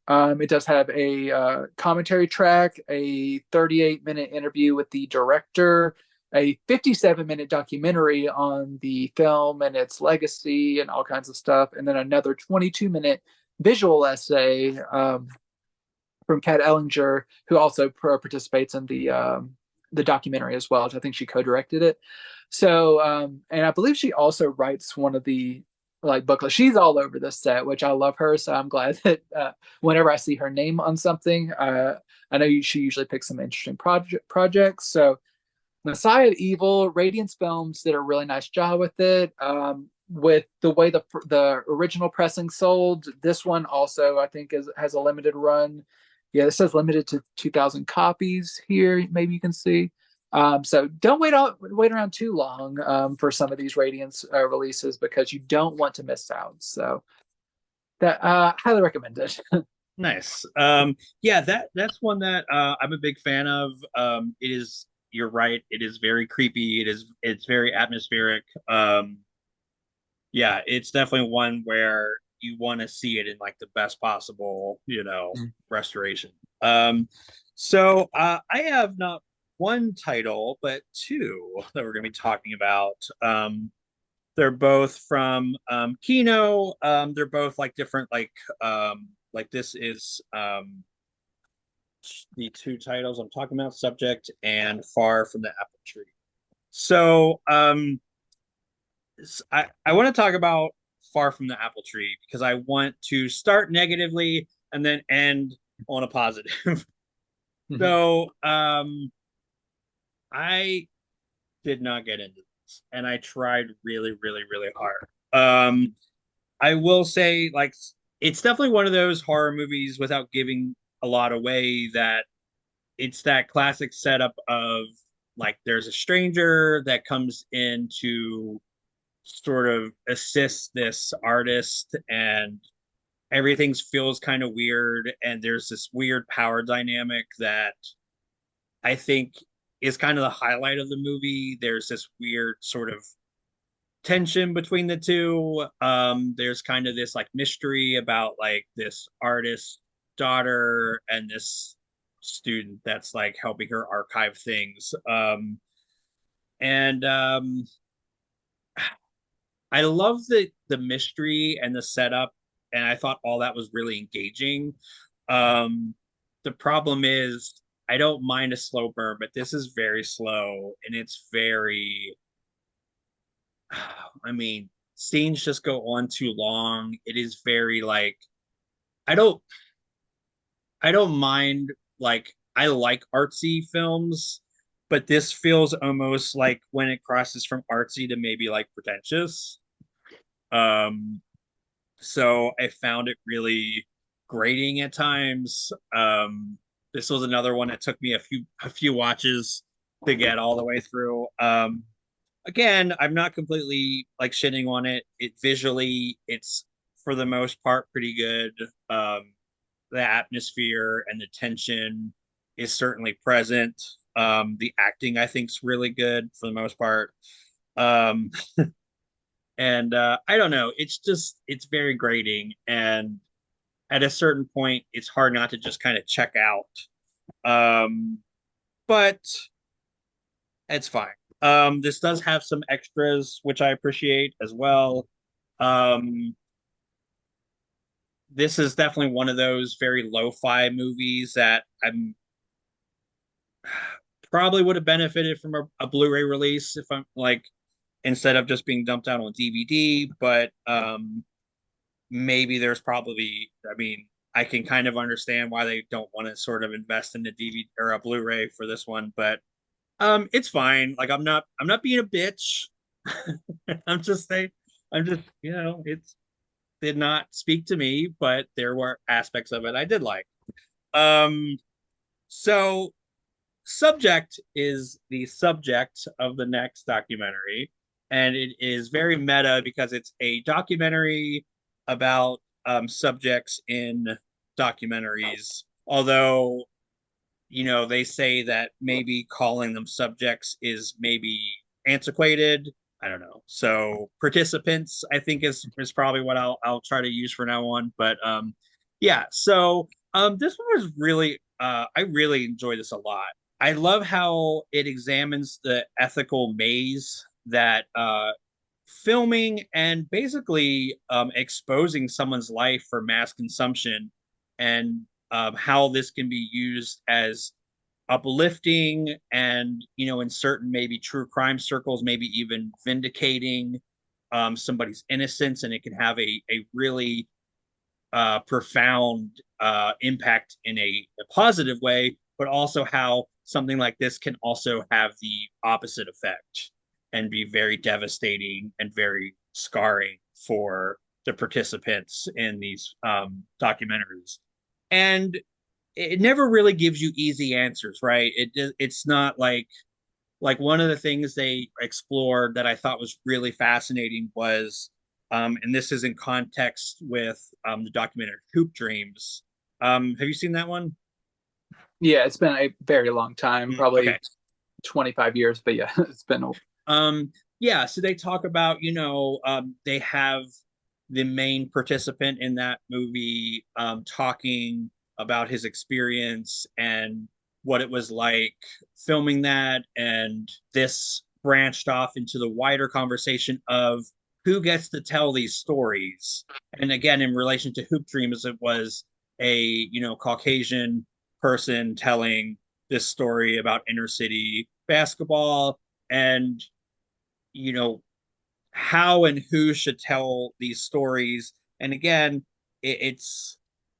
It does have a commentary track, a 38-minute interview with the director, a 57-minute documentary on the film and its legacy and all kinds of stuff, and then another 22-minute visual essay from Kat Ellinger, who also participates in the documentary as well. I think she co-directed it. So, and I believe she also writes one of the like booklets. She's all over this set, which I love her. So I'm glad that whenever I see her name on something, I know she usually picks some interesting projects. So Messiah of Evil, Radiance Films did a really nice job with it. With the way the original pressing sold, this one also I think has a limited run. Yeah, it says limited to 2,000 copies here. Maybe you can see. So don't wait around too long for some of these Radiance releases because you don't want to miss out. So that highly recommend it. Nice. Yeah, that's one that I'm a big fan of. It is, you're right, it is very creepy. It's very atmospheric. Yeah, it's definitely one where you want to see it in like the best possible, restoration. I have not one title, but two that we're going to be talking about. They're both from Kino. They're both like different, like this is the two titles I'm talking about, Subject and Far from the Apple Tree. So I want to talk about Far from the Apple Tree because I want to start negatively and then end on a positive. So I did not get into this and I tried really, really, really hard. I will say, like, it's definitely one of those horror movies without giving a lot away that it's that classic setup of like there's a stranger that comes in to sort of assist this artist and everything feels kind of weird and there's this weird power dynamic that I think is kind of the highlight of the movie. There's this weird sort of tension between the two. There's kind of this like mystery about like this artist's daughter and this student that's like helping her archive things. And I love the mystery and the setup, and I thought all that was really engaging. The problem is I don't mind a slow burn, but this is very slow and it's very I mean, scenes just go on too long. It is very like I don't I don't mind like I like artsy films, but this feels almost like when it crosses from artsy to maybe like pretentious. Um so I found it really grating at times. This was another one that took me a few watches to get all the way through. Again, I'm not completely like shitting on it. It visually, it's for the most part pretty good. The atmosphere and the tension is certainly present. The acting I think is really good for the most part. Um, and I don't know, it's very grating, and at a certain point, it's hard not to just kind of check out. But it's fine. This does have some extras, which I appreciate as well. Um, this is definitely one of those very lo-fi movies that I'm probably would have benefited from a Blu-ray release if I'm like instead of just being dumped out on DVD. But maybe there's probably, I mean, I can kind of understand why they don't want to sort of invest in the DVD or a Blu-ray for this one, but it's fine. Like I'm not being a bitch. I'm just saying I'm just, it did not speak to me, but there were aspects of it I did like. Um so Subject is the subject of the next documentary, and it is very meta because it's a documentary about subjects in documentaries. although they say that maybe calling them subjects is maybe antiquated. I don't know. So participants, I think is probably what I'll try to use for now on. But yeah. So this one was really I really enjoy this a lot. I love how it examines the ethical maze that filming and basically exposing someone's life for mass consumption, and how this can be used as uplifting and in certain maybe true crime circles maybe even vindicating somebody's innocence, and it can have a really profound impact in a positive way, but also how something like this can also have the opposite effect and be very devastating and very scarring for the participants in these documentaries. And it never really gives you easy answers, right? It's not like one of the things they explored that I thought was really fascinating was, and this is in context with the documentary Hoop Dreams. Have you seen that one? Yeah, it's been a very long time, Okay. probably 25 years, but yeah, it's been a Yeah, so they talk about, they have the main participant in that movie talking about his experience and what it was like filming that. And this branched off into the wider conversation of who gets to tell these stories. And again, in relation to Hoop Dreams, it was a, Caucasian person telling this story about inner city basketball, and you know how and who should tell these stories. And again, it's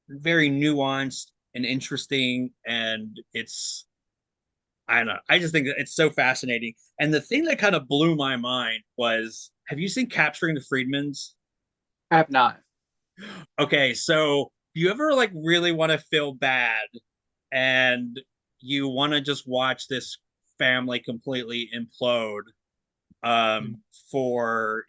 very nuanced and interesting, and it's I don't know, I just think that it's so fascinating. And the thing that kind of blew my mind was, have you seen Capturing the Freedmans? I have not. Okay, so do you ever like really want to feel bad and you want to just watch this family completely implode for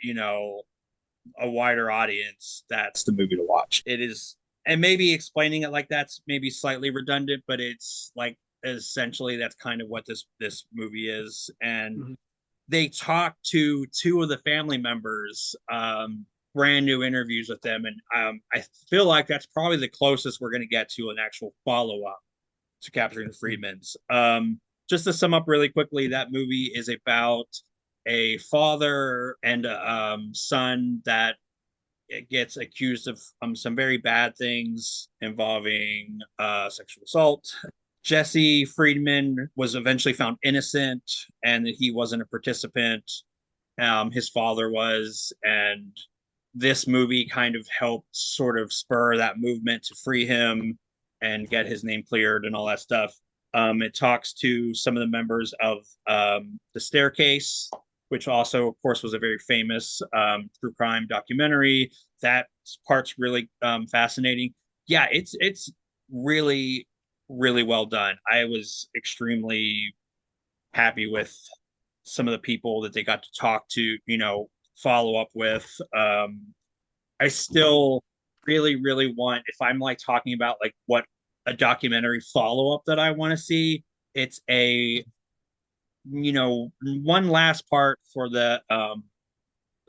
a wider audience? That's the movie to watch. It is, and maybe explaining it like that's maybe slightly redundant, but it's like essentially that's kind of what this movie is. And Mhm. they talk to two of the family members, brand new interviews with them, and I feel like that's probably the closest we're going to get to an actual follow up to Capturing the Freedmans. Just to sum up really quickly, that movie is about a father and a son that gets accused of some very bad things involving sexual assault. Jesse Friedman was eventually found innocent and that he wasn't a participant. His father was. And this movie kind of helped sort of spur that movement to free him and get his name cleared and all that stuff. It talks to some of the members of The Staircase, which also, of course, was a very famous true crime documentary. That part's really fascinating. Yeah, it's really really well done. I was extremely happy with some of the people that they got to talk to, follow up with. I still really, really want, if I'm like talking about like what a documentary follow up that I want to see, it's one last part for the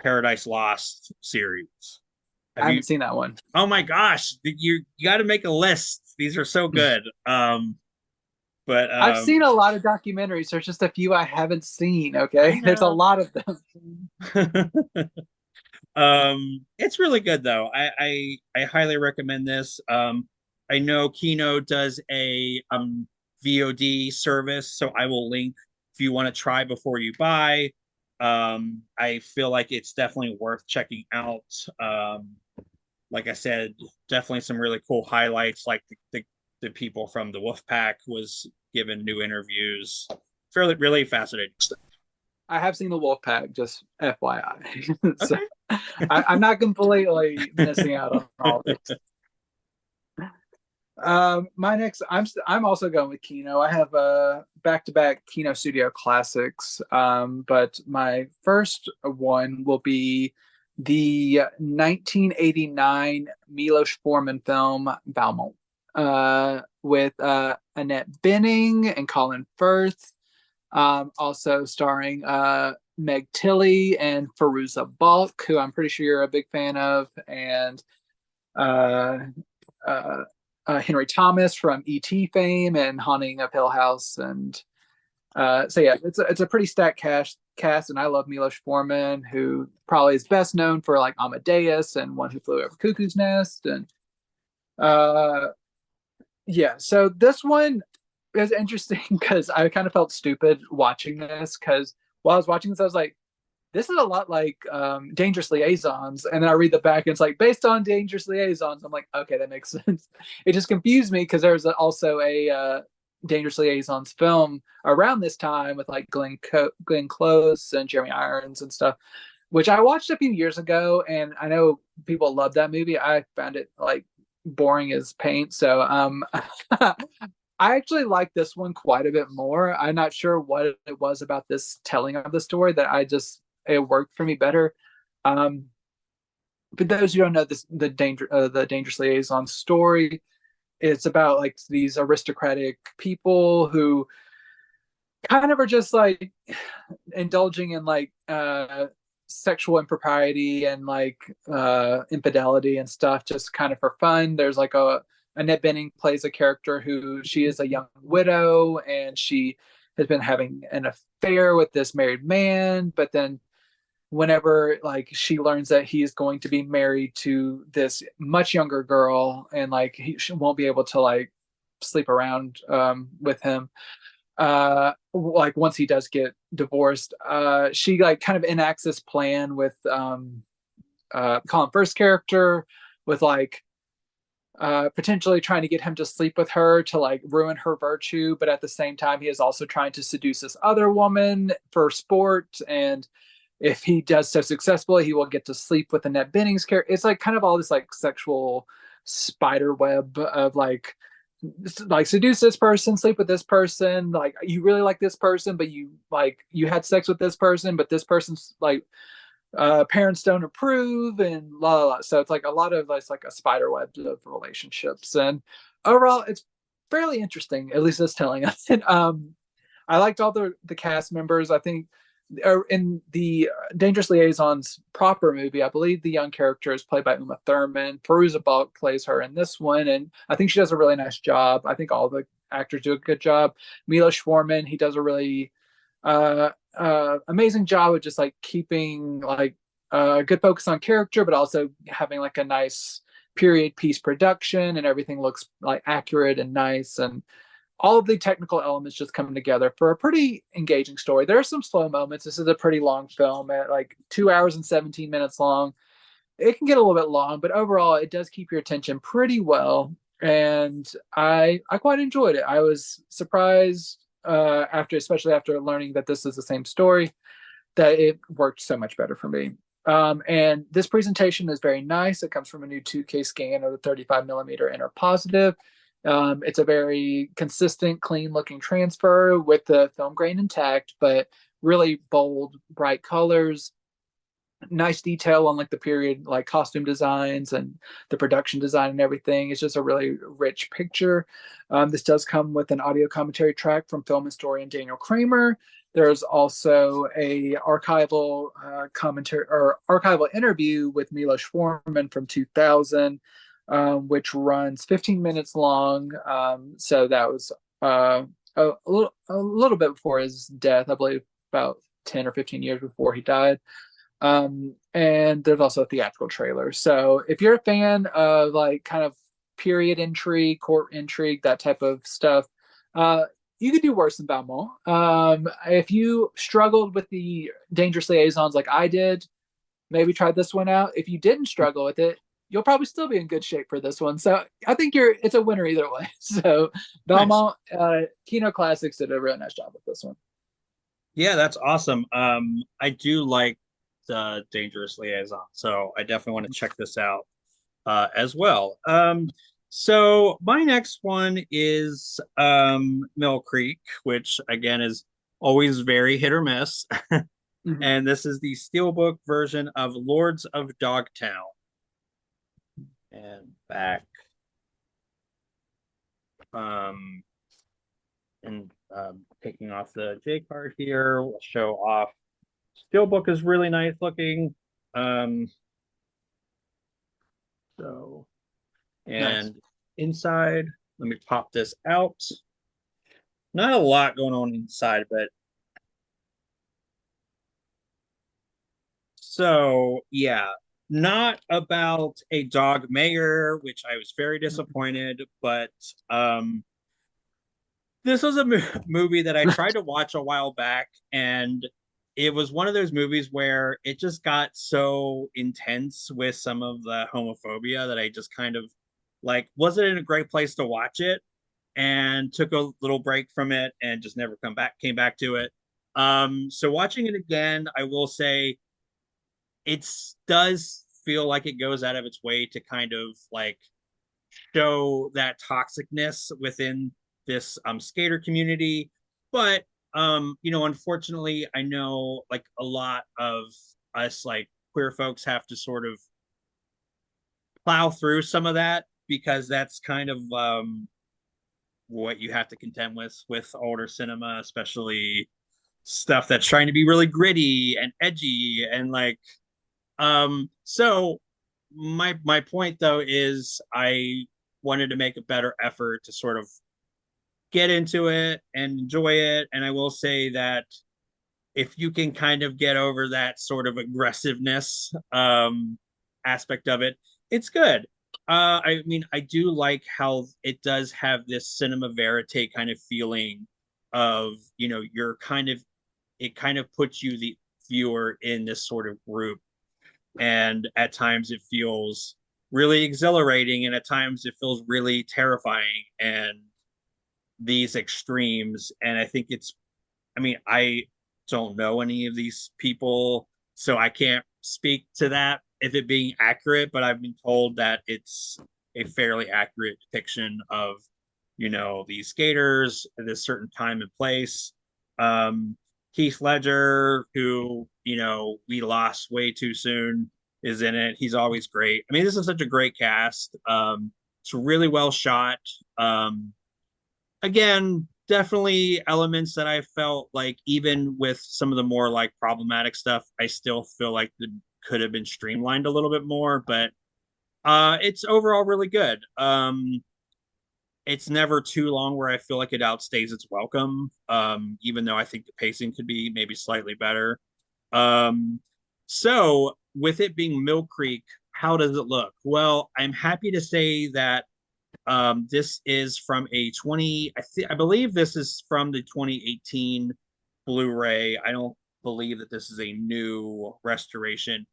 Paradise Lost series. I Have you? haven't seen that one. Oh my gosh, you got to make a list. These are so good. But I've seen a lot of documentaries. There's just a few I haven't seen. I Okay, there's a know. lot of them. It's really good though. I highly recommend this. I know Kino does a VOD service, so I will link if you want to try before you buy. I feel like it's definitely worth checking out. Like I said, definitely some really cool highlights, like the people from the Wolfpack was given new interviews. Fairly really fascinating stuff. I have seen the Wolfpack, just FYI. So Okay. I'm not completely missing out on all this. My next, I'm also going with Kino. I have back-to-back Kino Studio classics, but my first one will be the 1989 Milos Forman film Valmont. with Annette Bening and Colin Firth. Also starring Meg Tilly and Fairuza Balk, who I'm pretty sure you're a big fan of, and uh, uh, Henry Thomas from E.T. fame and Haunting of Hill House. And so yeah, it's a pretty stacked cast, and I love Milos Forman, who probably is best known for like Amadeus and One Who Flew Over Cuckoo's Nest. And uh, yeah, so this one is interesting because I kind of felt stupid watching this, because while I was watching this, I was like, this is a lot like Dangerous Liaisons. And then I read the back and it's like, based on Dangerous Liaisons. I'm like, okay, that makes sense. It just confused me because there's also a Dangerous Liaisons film around this time with like Glenn Close and Jeremy Irons and stuff, which I watched a few years ago. And I know people love that movie. I found it like boring as paint. So I actually like this one quite a bit more. I'm not sure what it was about this telling of the story that it worked for me better. Um, for those who don't know the Dangerous Liaison story, it's about like these aristocratic people who kind of are just like indulging in like sexual impropriety and like infidelity and stuff, just kind of for fun. There's like Annette Bening plays a character who she is a young widow, and she has been having an affair with this married man, but then whenever like she learns that he's going to be married to this much younger girl, and like she won't be able to like sleep around with him, like once he does get divorced, she like kind of enacts this plan with Colin Firth's character, with like potentially trying to get him to sleep with her to like ruin her virtue, but at the same time he is also trying to seduce this other woman for sport. And if he does so successfully, he will get to sleep with Annette Bening's character. It's like kind of all this like sexual spider web of like seduce this person, sleep with this person, like you really like this person, but you had sex with this person, but this person's like parents don't approve, and la la la. So it's like a lot of like a spider web of relationships, and overall it's fairly interesting, at least it's telling us. And I liked all the cast members. I think in the Dangerous Liaisons proper movie, I believe the young character is played by Uma Thurman. Fairuza Balk plays her in this one, and I think she does a really nice job. I think all the actors do a good job. Milos Forman, he does a really amazing job of just like keeping like a good focus on character, but also having like a nice period piece production, and everything looks like accurate and nice, and all of the technical elements just coming together for a pretty engaging story. There are some slow moments. This is a pretty long film at like 2 hours and 17 minutes long. It can get a little bit long, but overall it does keep your attention pretty well. And I quite enjoyed it. I was surprised especially after learning that this is the same story, that it worked so much better for me. And this presentation is very nice. It comes from a new 2K scan of the 35 millimeter inner positive. It's a very consistent, clean looking transfer with the film grain intact, but really bold, bright colors, nice detail on like the period, like costume designs and the production design and everything. It's just a really rich picture. This does come with an audio commentary track from film historian Daniel Kramer. There's also a archival commentary or archival interview with Milos Forman from 2000, which runs 15 minutes long. So that was a little bit before his death, I believe about 10 or 15 years before he died. And there's also a theatrical trailer. So if you're a fan of like kind of period intrigue, court intrigue, that type of stuff, you could do worse than Valmont. If you struggled with the Dangerous Liaisons like I did, maybe try this one out. If you didn't struggle with it, you'll probably still be in good shape for this one. So I think it's a winner either way. So Valmont, Kino Classics did a really nice job with this one. Yeah, that's awesome. I do like the Dangerous Liaison, so I definitely want to check this out as well. So my next one is Mill Creek, which again is always very hit or miss. Mhm. And this is the steelbook version of Lords of Dogtown. And back. Um, and taking off the J card here, we'll show off. Steelbook is really nice looking. Um, so, Nice. and inside, let me pop this out. Not a lot going on inside, but so yeah, not about a dog mayor, which I was very disappointed, but um this was a movie that I tried to watch a while back, and it was one of those movies where it just got so intense with some of the homophobia that I just kind of like wasn't in a great place to watch it, and took a little break from it and just never come back came back to it. So watching it again, I will say it does feel like it goes out of its way to kind of like show that toxicness within this skater community. But unfortunately, I know like a lot of us like queer folks have to sort of plow through some of that because that's kind of what you have to contend with older cinema, especially stuff that's trying to be really gritty and edgy and like so my point though is I wanted to make a better effort to sort of get into it and enjoy it. And I will say that if you can kind of get over that sort of aggressiveness aspect of it, it's good. I mean, I do like how it does have this cinema verite kind of feeling of, you're kind of, it kind of puts you, the viewer, in this sort of group. And at times it feels really exhilarating, and at times it feels really terrifying. And these extremes. And I think I mean, I don't know any of these people, so I can't speak to that if it being accurate, but I've been told that it's a fairly accurate depiction of, these skaters at this certain time and place. Um, Keith Ledger, who, we lost way too soon, is in it. He's always great. I mean, this is such a great cast. It's really well shot. Again, definitely elements that I felt like even with some of the more like problematic stuff, I still feel like the could have been streamlined a little bit more, but it's overall really good. It's never too long where I feel like it outstays its welcome. Even though I think the pacing could be maybe slightly better. Um, so with it being Mill Creek, how does it look? Well, I'm happy to say that this is from a 20, I believe this is from the 2018 Blu-ray. I don't believe that this is a new restoration.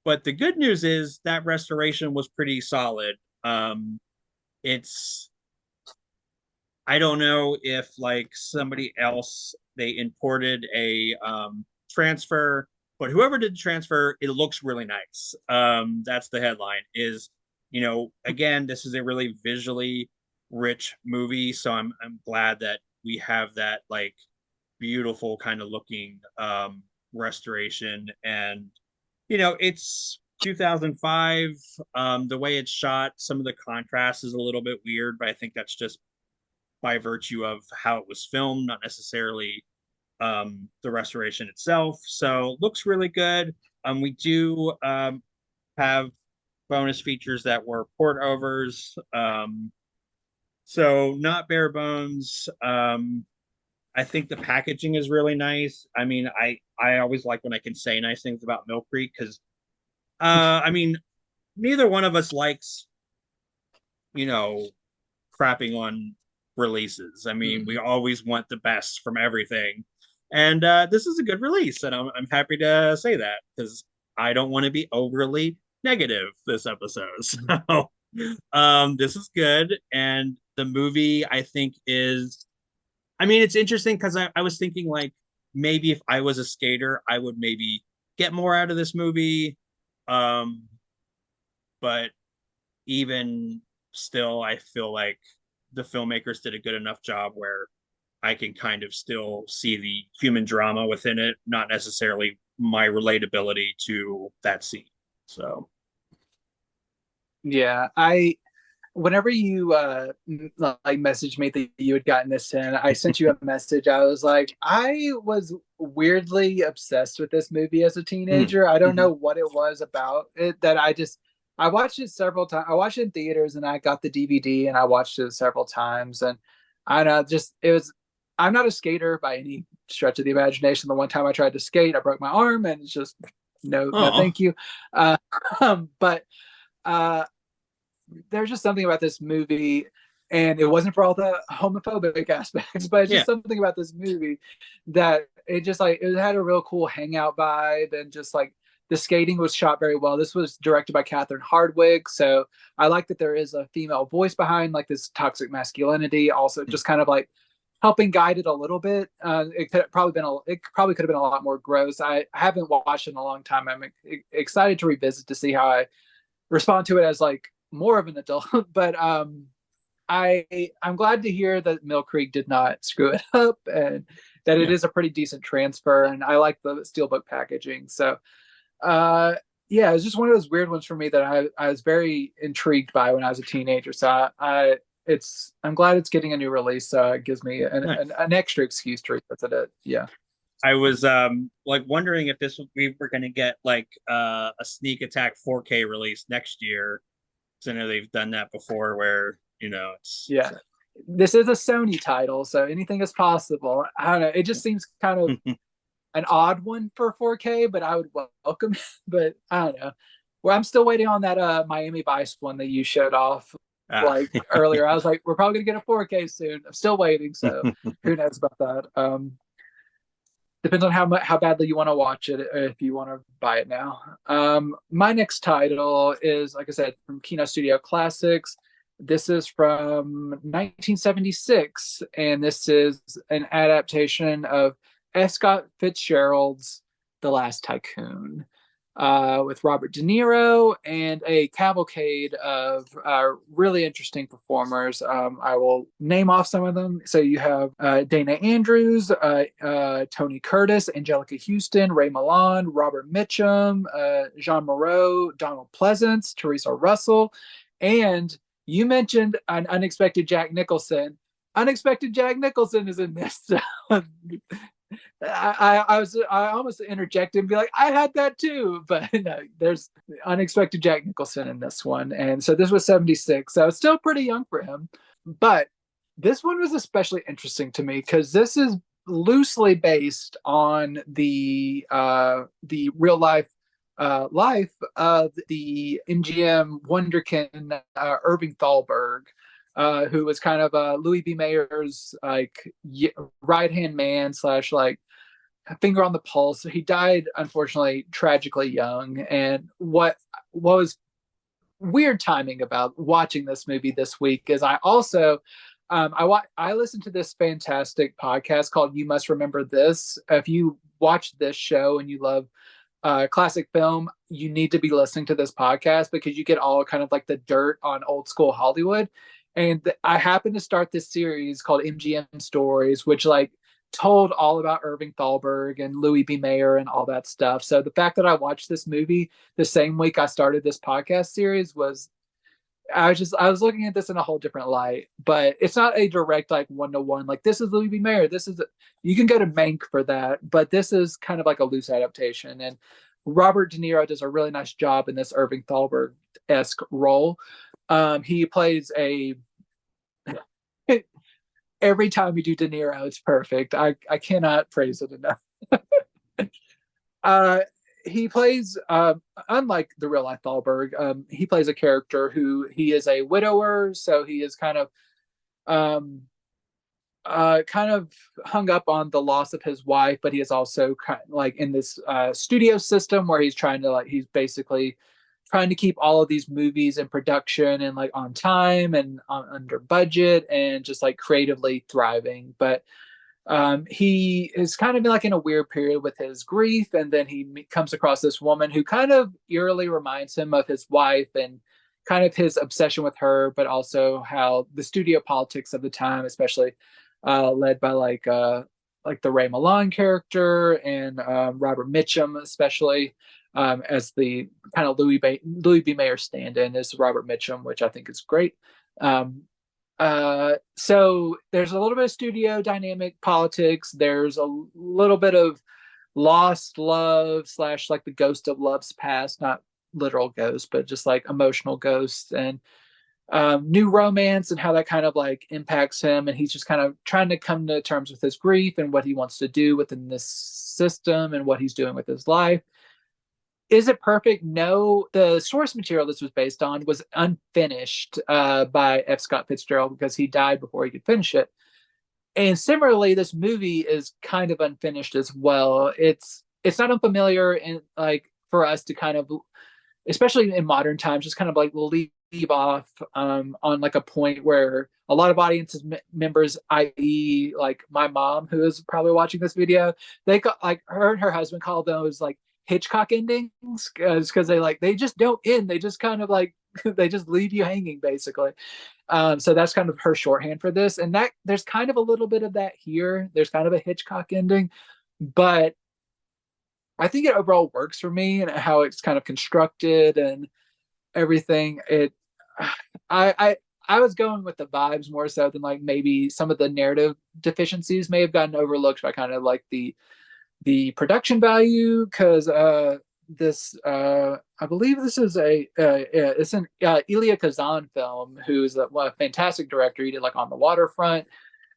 But the good news is that restoration was pretty solid. It's I don't know if like somebody else they imported a transfer, but whoever did the transfer, it looks really nice. That's the headline. Is again, this is a really visually rich movie, so I'm glad that we have that like beautiful kind of looking restoration. And it's 2005. The way it's shot, some of the contrast is a little bit weird, but I think that's just by virtue of how it was filmed, not necessarily the restoration itself. So looks really good. We do have bonus features that were port overs. So not bare bones. I think the packaging is really nice. I mean, I always like when I can say nice things about Mill Creek because I mean, neither one of us likes, you know, crapping on releases. I mean, we Mhm. always want the best from everything. And this is a good release, and I'm happy to say that because I don't want to be overly negative this episode. So this is good. And the movie, I think, is I mean, it's interesting because I was thinking like maybe if I was a skater, I would maybe get more out of this movie. Um, but even still, I feel like the filmmakers did a good enough job where I can kind of still see the human drama within it, not necessarily my relatability to that scene. So, Yeah, I whenever you like messaged me that you had gotten this in, I sent you a message. I was like, I was weirdly obsessed with this movie as a teenager. I don't know what it was about it that I watched it several times. I watched it in theaters and I got the DVD and I watched it several times. And I don't know, just it was. I'm not a skater by any stretch of the imagination. The one time I tried to skate, I broke my arm, and it's just no, Oh, thank you. But uh, there's just something about this movie, and it wasn't for all the homophobic aspects, but it's yeah. just something about this movie that it just like it had a real cool hangout vibe, and just like the skating was shot very well. This was directed by Catherine Hardwicke, so I like that there is a female voice behind like this toxic masculinity. Also, just kind of like helping guide it a little bit. It could probably been it probably could have been a lot more gross. I haven't watched it in a long time. I'm excited to revisit to see how I respond to it as like more of an adult. But I'm glad to hear that Mill Creek did not screw it up, and that it Yeah. is a pretty decent transfer. And I like the steelbook packaging. So uh, yeah, it's just one of those weird ones for me that I was very intrigued by when I was a teenager. So I'm glad it's getting a new release. So it gives me Nice. an extra excuse to revisit it. Yeah. I was like wondering if we were gonna get like a Sneak Attack 4K release next year. So I know they've done that before where, it's Yeah. This is a Sony title, so anything is possible. I don't know. It just seems kind of an odd one for 4K, but I would welcome it. But I don't know. Well, I'm still waiting on that Miami Vice one that you showed off ah. like earlier. I was like, we're probably gonna get a 4K soon. I'm still waiting, so who knows about that. Depends on how badly you want to watch it if you want to buy it now. My next title is, like I said, from Kino Studio Classics. This is from 1976, and this is an adaptation of F. Scott Fitzgerald's The Last Tycoon, with Robert De Niro and a cavalcade of really interesting performers. I will name off some of them. So you have Dana Andrews, Tony Curtis, Angelica Houston, Ray Milland, Robert Mitchum, Jean Moreau, Donald Pleasance, Teresa Russell, and you mentioned an unexpected Jack Nicholson. Unexpected Jack Nicholson is in this. I almost interjected and be like, I had that too, but no, there's unexpected Jack Nicholson in this one, and so this was 76, so it's still pretty young for him. But this one was especially interesting to me because this is loosely based on the real life of the MGM wonderkin Irving Thalberg, who was kind of Louis B. Mayer's like right hand man slash like finger on the pulse. He died unfortunately tragically young, and what was weird timing about watching this movie this week is I also I listened to this fantastic podcast called You Must Remember This. If you watch this show and you love classic film, you need to be listening to this podcast because you get all kind of like the dirt on old school Hollywood. And I happened to start this series called MGM Stories, which like told all about Irving Thalberg and Louis B. Mayer and all that stuff. So the fact that I watched this movie the same week I started this podcast series was I was looking at this in a whole different light. But it's not a direct like one to one. Like this is Louis B. Mayer. You can go to Mank for that, but this is kind of like a loose adaptation. And Robert De Niro does a really nice job in this Irving Thalberg esque role. He plays a every time you do De Niro, it's perfect. I cannot praise it enough. He plays, unlike the real life Thalberg, he plays a character who he is a widower, so he is kind of hung up on the loss of his wife, but he is also kind of like in this studio system where he's basically trying to keep all of these movies in production and like on time and under budget and just like creatively thriving. But he is kind of like in a weird period with his grief, and then he comes across this woman who kind of eerily reminds him of his wife and kind of his obsession with her, but also how the studio politics of the time, especially led by like the Ray Milland character and Robert Mitchum, especially as the kind of Louis B. Mayer stand-in is Robert Mitchum, which I think is great. Um, so there's a little bit of studio dynamic politics. There's a little bit of lost love slash like the ghost of love's past, not literal ghost, but just like emotional ghosts and new romance and how that kind of like impacts him. And he's just kind of trying to come to terms with his grief and what he wants to do within this system and what he's doing with his life. Is it perfect? No. The source material this was based on was unfinished by F. Scott Fitzgerald because he died before he could finish it. And similarly, this movie is kind of unfinished as well. It's not unfamiliar and like for us to kind of, especially in modern times, just kind of like leave off on like a point where a lot of audiences members, i.e., like my mom, who is probably watching this video, they got like her and her husband call those like Hitchcock endings because they just don't end. They just kind of like they just leave you hanging basically. So that's kind of her shorthand for this, and that there's kind of a little bit of that here. There's kind of a Hitchcock ending, but I think it overall works for me and how it's kind of constructed and everything. I I was going with the vibes more so than like maybe some of the narrative deficiencies may have gotten overlooked by kind of like the production value because this I believe this is it's an Elia Kazan film who's a fantastic director. He did like On the Waterfront.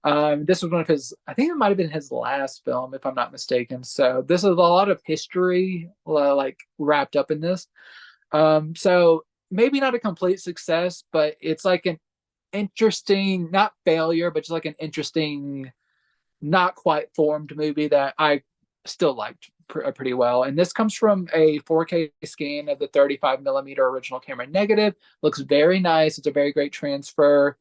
This was one of his, I think it might have been his last film if I'm not mistaken. So this is a lot of history like wrapped up in this. So maybe not a complete success, but it's like an interesting, not failure, but just like an interesting, not quite formed movie that I still liked pretty well. And this comes from a 4K scan of the 35 millimeter original camera negative. Looks very nice. It's a very great transfer.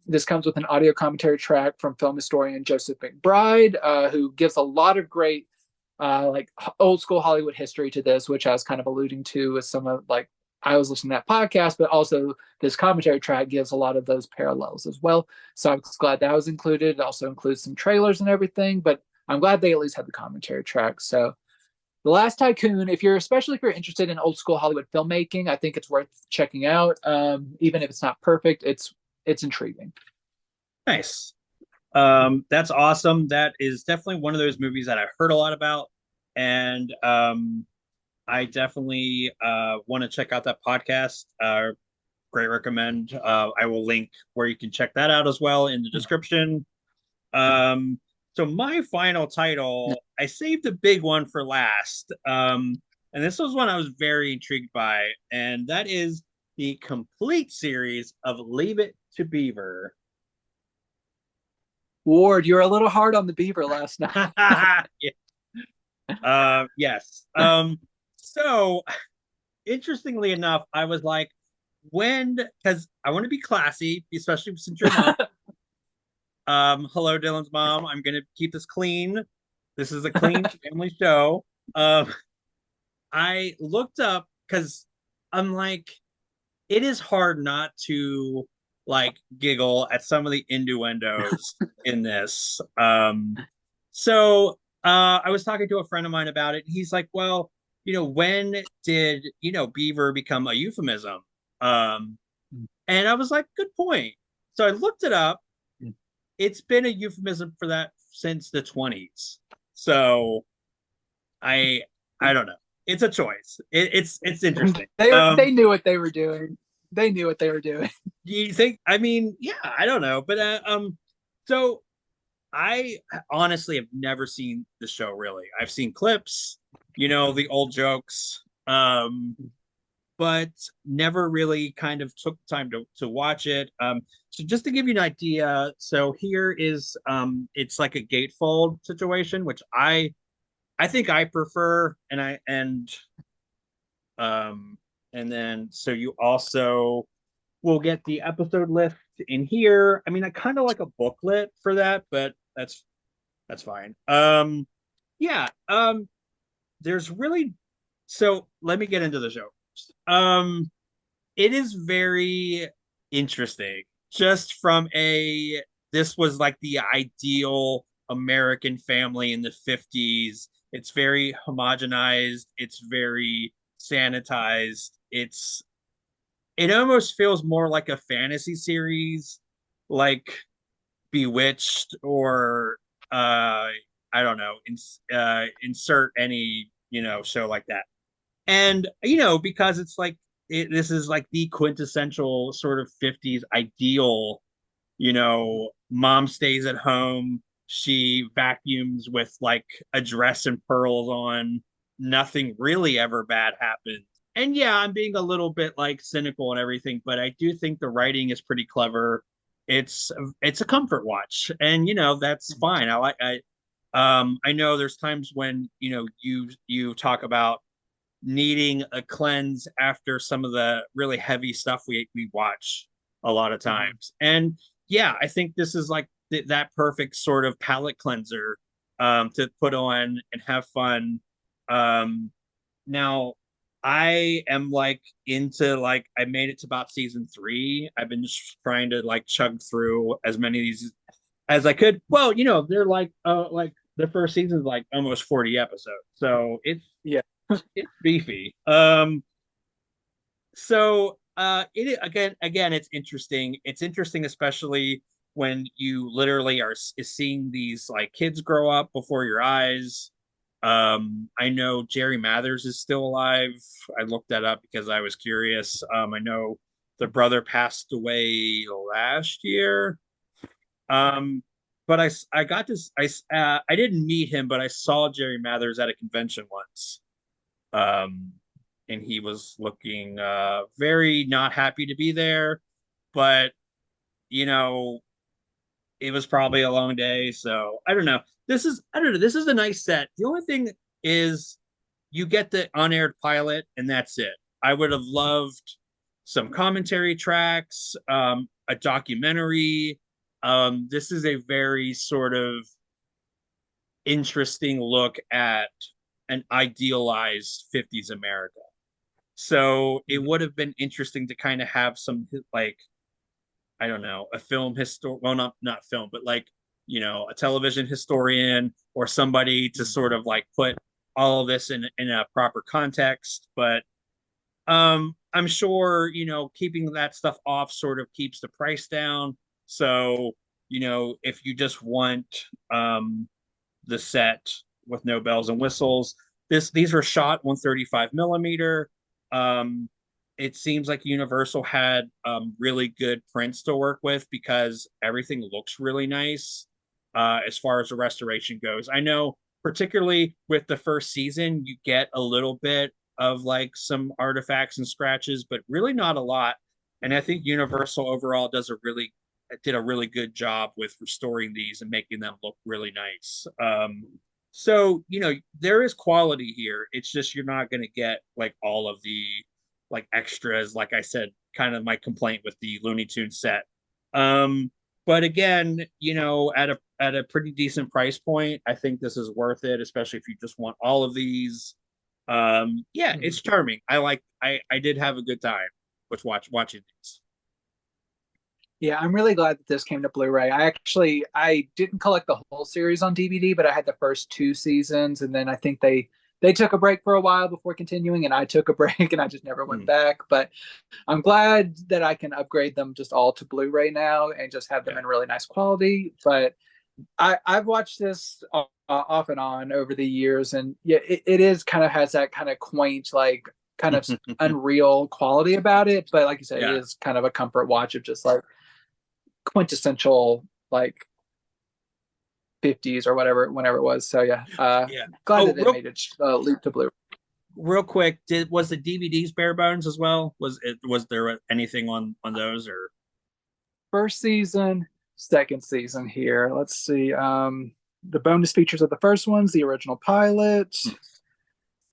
This comes with an audio commentary track from film historian Joseph McBride, who gives a lot of great like old school Hollywood history to this, which I was kind of alluding to with some of like I was listening to that podcast, but also this commentary track gives a lot of those parallels as well. So I'm glad that was included. It also includes some trailers and everything, but I'm glad they at least had the commentary track. So The Last Tycoon, especially if you're interested in old school Hollywood filmmaking, I think it's worth checking out. Even if it's not perfect, it's intriguing. Nice. That's awesome. That is definitely one of those movies that I heard a lot about, and I definitely want to check out that podcast. Great recommend. I will link where you can check that out as well in the description. So my final title, I saved a big one for last. And this was one I was very intrigued by, and that is the complete series of Leave It to Beaver. Ward, you were a little hard on the Beaver last night. Yeah. Yes. So interestingly enough, I was like, because I want to be classy, especially since your mom. Hello, Dylan's mom. I'm gonna keep this clean. This is a clean family show. I looked up because I'm like, it is hard not to like giggle at some of the innuendos in this. So I was talking to a friend of mine about it. He's like, well, when did, Beaver become a euphemism? And I was like, good point. So I looked it up. It's been a euphemism for that since the 20s. So I I don't know. It's a choice. It's interesting. They knew what they were doing. They knew what they were doing. You think? I mean, yeah, I don't know, but so I honestly have never seen the show really. I've seen clips, the old jokes, but never really kind of took time to watch it. So just to give you an idea, so here is it's like a gatefold situation, which I think I prefer, and then so you also will get the episode list in here. I mean, I kind of like a booklet for that, but that's fine. Yeah. There's really so let me get into the show. It is very interesting. Just from this was like the ideal American family in the 50s. It's very homogenized. It's very sanitized. It's it almost feels more like a fantasy series, like Bewitched or I don't know, insert any, show like that. And because it's like this is like the quintessential sort of 50s ideal, mom stays at home, she vacuums with like a dress and pearls on, nothing really ever bad happens. And yeah, I'm being a little bit like cynical and everything, but I do think the writing is pretty clever. It's a comfort watch, and that's fine. I know there's times when you talk about needing a cleanse after some of the really heavy stuff we watch a lot of times. And yeah, I think this is like that perfect sort of palate cleanser to put on and have fun. Now I am like into like I made it to about season 3. I've been just trying to like chug through as many of these as I could. Well, they're like the first season is like almost 40 episodes. So Yeah. it's beefy. So it again it's interesting. It's interesting especially when you literally are seeing these like kids grow up before your eyes. I know Jerry Mathers is still alive. I looked that up because I was curious. I know the brother passed away last year. Um, but I got this I didn't meet him, but I saw Jerry Mathers at a convention once. Um, and he was looking very not happy to be there, but you know, it was probably a long day, so I don't know. I don't know. This is a nice set. The only thing is you get the unaired pilot, and that's it. I would have loved some commentary tracks, a documentary. This is a very sort of interesting look at an idealized 50s America. So it would have been interesting to kind of have some like I don't know, a film histor well not film, but like, a television historian or somebody to sort of like put all of this in a proper context. But I'm sure, keeping that stuff off sort of keeps the price down. So, if you just want the set with no bells and whistles. These were shot 135 millimeter. Um, it seems like Universal had really good prints to work with because everything looks really nice as far as the restoration goes. I know, particularly with the first season, you get a little bit of like some artifacts and scratches, but really not a lot. And I think Universal overall did a really good job with restoring these and making them look really nice. So there is quality here. It's just you're not going to get like all of the like extras. Like I said, kind of my complaint with the Looney Tunes set. But again, at a pretty decent price point, I think this is worth it, especially if you just want all of these. Yeah, it's charming. I did have a good time with watching these. Yeah, I'm really glad that this came to Blu-ray. I didn't collect the whole series on DVD, but I had the first 2 seasons, and then I think they took a break for a while before continuing, and I took a break and I just never went back. But I'm glad that I can upgrade them just all to Blu-ray now and just have them in really nice quality. But I've watched this off and on over the years, and yeah, it is kind of has that kind of quaint, like kind of unreal quality about it. But like you said, it is kind of a comfort watch of just like quintessential like 50s or whenever it was. So yeah, glad that they made it leap to Blu-ray. Real quick, was the DVDs bare bones as well? Was there anything on those or First season, second season here? Let's see. The bonus features of the first one's the original pilot,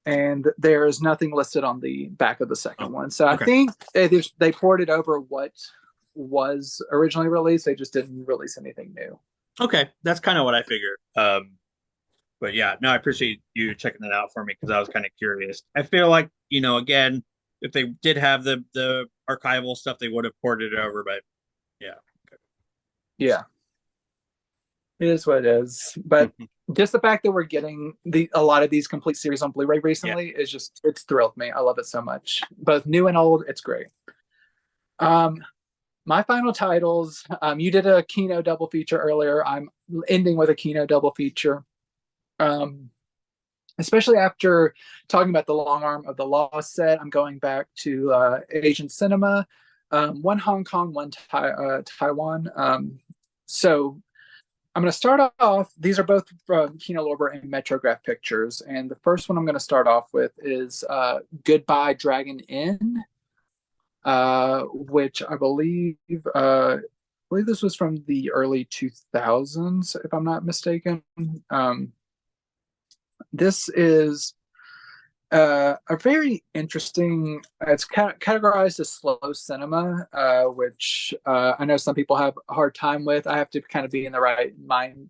and there is nothing listed on the back of the second one. So I think they ported over what was originally released. They just didn't release anything new. Okay, that's kind of what I figured. But yeah, no, I appreciate you checking that out for me because I was kind of curious. I feel like, again, if they did have the archival stuff, they would have ported it over, but yeah. Yeah. It is what it is. But just the fact that we're getting a lot of these complete series on Blu-ray recently is just, it's thrilled me. I love it so much. Both new and old, it's great. Um, my final titles. You did a Kino double feature earlier. I'm ending with a Kino double feature. Um, Especially after talking about the long arm of the lost set, I'm going back to Asian cinema. One Hong Kong, one Taiwan. So I'm going to start off. These are both from Kino Lorber and Metrograph Pictures, and the first one I'm going to start off with is Goodbye Dragon Inn, which I believe this was from the early 2000s, if I'm not mistaken. This is a very interesting. It's categorized as slow cinema, which I know some people have a hard time with. I have to kind of be in the right mind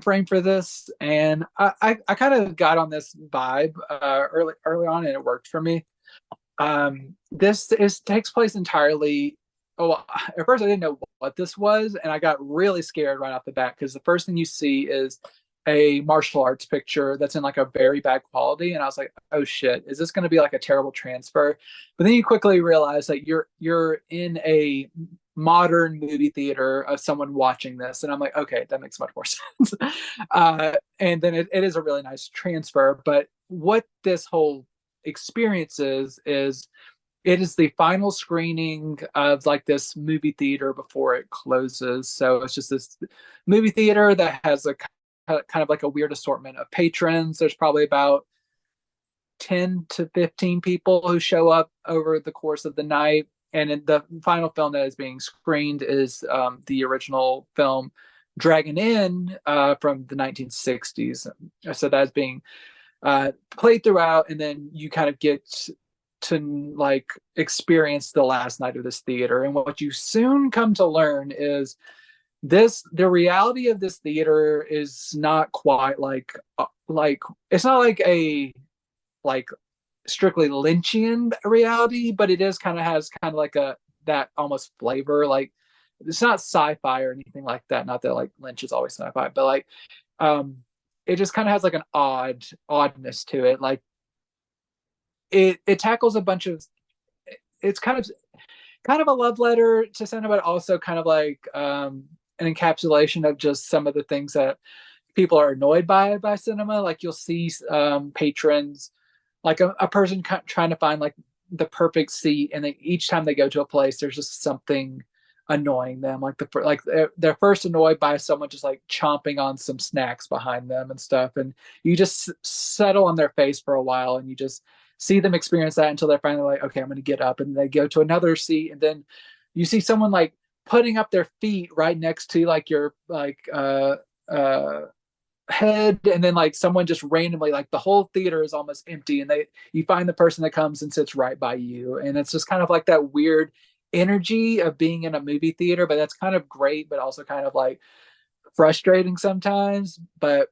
frame for this, and I kind of got on this vibe early on, and it worked for me. This is takes place entirely. Oh, at first I didn't know what this was, and I got really scared right off the bat because the first thing you see is a martial arts picture that's in like a very bad quality, and I was like, oh shit, is this going to be like a terrible transfer? But then you quickly realize that you're in a modern movie theater of someone watching this, and I'm like, okay, that makes much more sense. And then it is a really nice transfer. But what this whole experience is it is the final screening of like this movie theater before it closes. So it's just this movie theater that has a kind of like a weird assortment of patrons. There's probably about 10 to 15 people who show up over the course of the night. And in the final film that is being screened is the original film Dragon Inn from the 1960s. So that's being played throughout, and then you kind of get to like experience the last night of this theater. And what you soon come to learn is the reality of this theater is not quite like it's not like a like strictly Lynchian reality, but it is kind of has kind of like a that almost flavor. Like it's not sci-fi or anything like that. Not that like Lynch is always sci-fi, but like it just kind of has like an oddness to it. Like it tackles a bunch of it's kind of a love letter to cinema, but also kind of like an encapsulation of just some of the things that people are annoyed by cinema. Like you'll see patrons, like a person trying to find like the perfect seat, and then each time they go to a place, there's just something annoying them. Like they're first annoyed by someone just like chomping on some snacks behind them and stuff, and you just settle on their face for a while, and you just see them experience that until they're finally like, okay, I'm going to get up, and they go to another seat, and then you see someone like putting up their feet right next to like your head, and then like someone just randomly, like the whole theater is almost empty, and you find the person that comes and sits right by you, and it's just kind of like that weird energy of being in a movie theater, but that's kind of great, but also kind of like frustrating sometimes. But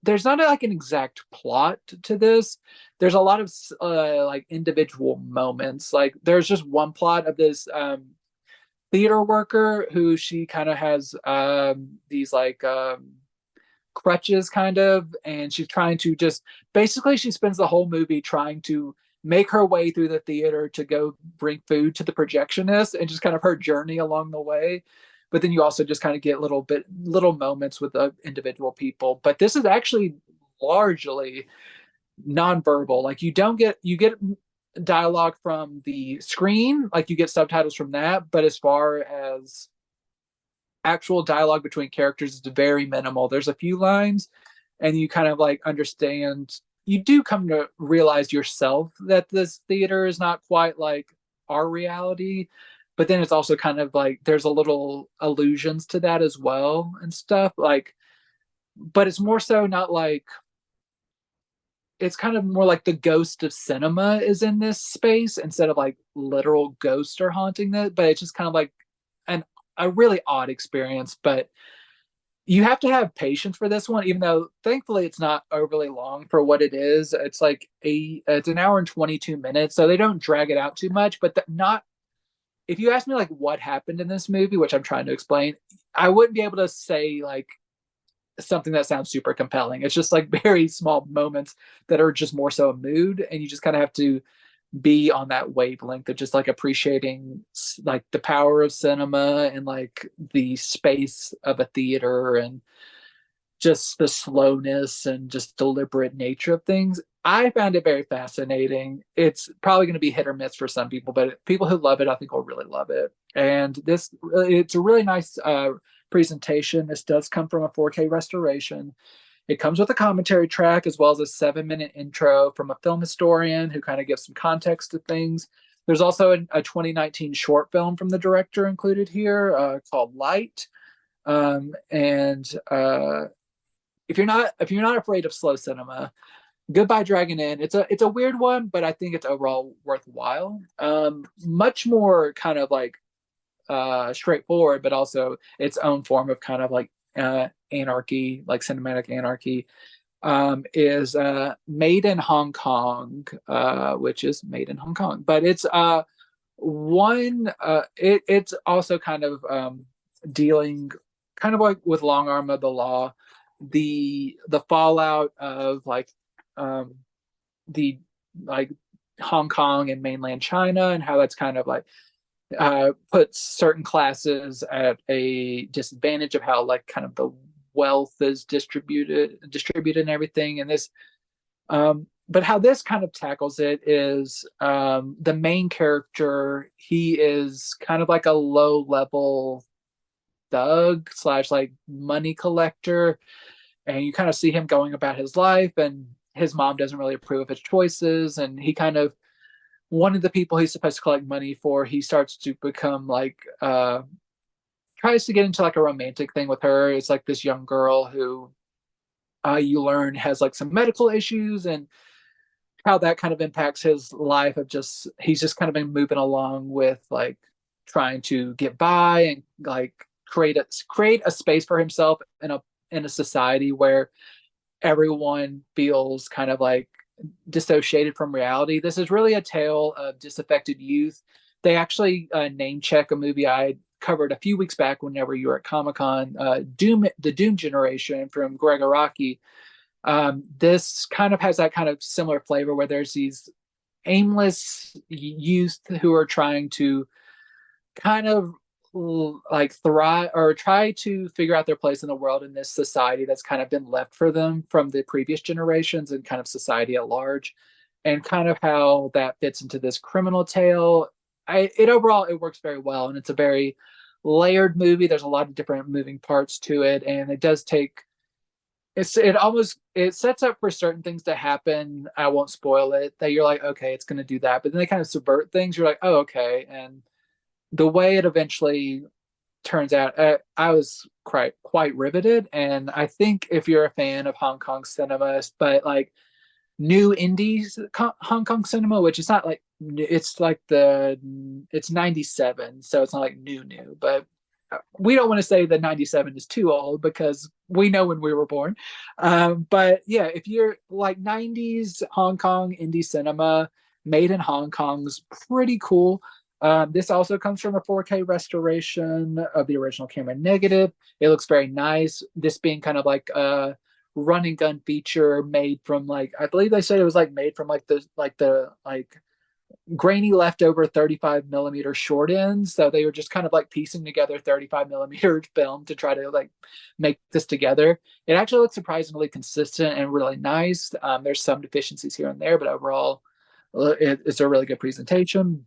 there's not like an exact plot to this. There's a lot of like individual moments. Like there's just one plot of this theater worker who she kind of has these like crutches kind of, and she's trying to just basically she spends the whole movie trying to make her way through the theater to go bring food to the projectionist, and just kind of her journey along the way. But then you also just kind of get little moments with the individual people. But this is actually largely nonverbal. Like you get dialogue from the screen, like you get subtitles from that, but as far as actual dialogue between characters is very minimal. There's a few lines, and you kind of like understand, you do come to realize yourself that this theater is not quite like our reality, but then it's also kind of like there's a little allusions to that as well and stuff, like, but it's more so not like, it's kind of more like the ghost of cinema is in this space instead of like literal ghosts are haunting it. But it's just kind of like a really odd experience. But you have to have patience for this one, even though thankfully it's not overly long for what it is. It's like it's an hour and 22 minutes, so they don't drag it out too much. But not, if you ask me like what happened in this movie, which I'm trying to explain, I wouldn't be able to say like something that sounds super compelling. It's just like very small moments that are just more so a mood, and you just kind of have to be on that wavelength of just like appreciating like the power of cinema and like the space of a theater and just the slowness and just deliberate nature of things. I found it very fascinating. It's probably going to be hit or miss for some people, but people who love it, I think, will really love it. And it's a really nice presentation. This does come from a 4K restoration. It comes with a commentary track as well as a 7-minute intro from a film historian who kind of gives some context to things. There's also a 2019 short film from the director included here called Light. And if you're not afraid of slow cinema, Goodbye Dragon Inn. It's a weird one, but I think it's overall worthwhile. Much more kind of like straightforward, but also its own form of kind of like anarchy, like cinematic anarchy. Is Made in Hong Kong, which is made in Hong Kong, but it's it's also kind of dealing kind of like with Long Arm of the Law, the fallout of like the like Hong Kong and mainland China and how that's kind of like puts certain classes at a disadvantage of how like kind of the wealth is distributed and everything. And this but how this kind of tackles it is the main character, he is kind of like a low level thug slash like money collector, and you kind of see him going about his life, and his mom doesn't really approve of his choices, and he kind of one of the people he's supposed to collect money for, he starts to become like tries to get into like a romantic thing with her. It's like this young girl who you learn has like some medical issues, and how that kind of impacts his life of just he's just kind of been moving along with like trying to get by and like create a space for himself in a society where everyone feels kind of like dissociated from reality. This is really a tale of disaffected youth. They actually name check a movie I covered a few weeks back whenever you were at Comic-Con, the Doom Generation from Greg Araki. This kind of has that kind of similar flavor where there's these aimless youth who are trying to kind of like thrive or try to figure out their place in the world in this society that's kind of been left for them from the previous generations and kind of society at large, and kind of how that fits into this criminal tale. It overall it works very well, and it's a very layered movie. There's a lot of different moving parts to it, and it does take it sets up for certain things to happen. I won't spoil it, that you're like, okay, it's going to do that, but then they kind of subvert things. You're like, oh, okay. And the way it eventually turns out, I was quite riveted. And I think if you're a fan of Hong Kong cinema, but like new indies Hong Kong cinema, which is not like it's like it's 97, so it's not like new, but we don't want to say that 97 is too old because we know when we were born. But yeah, if you're like 90s Hong Kong indie cinema, made in Hong Kong's pretty cool. This also comes from a 4K restoration of the original camera negative. It looks very nice. This being kind of like a run and gun feature made from like, I believe they said it was like made from like the grainy leftover 35 millimeter short ends. So they were just kind of like piecing together 35 millimeter film to try to like make this together. It actually looks surprisingly consistent and really nice. There's some deficiencies here and there, but overall it's a really good presentation.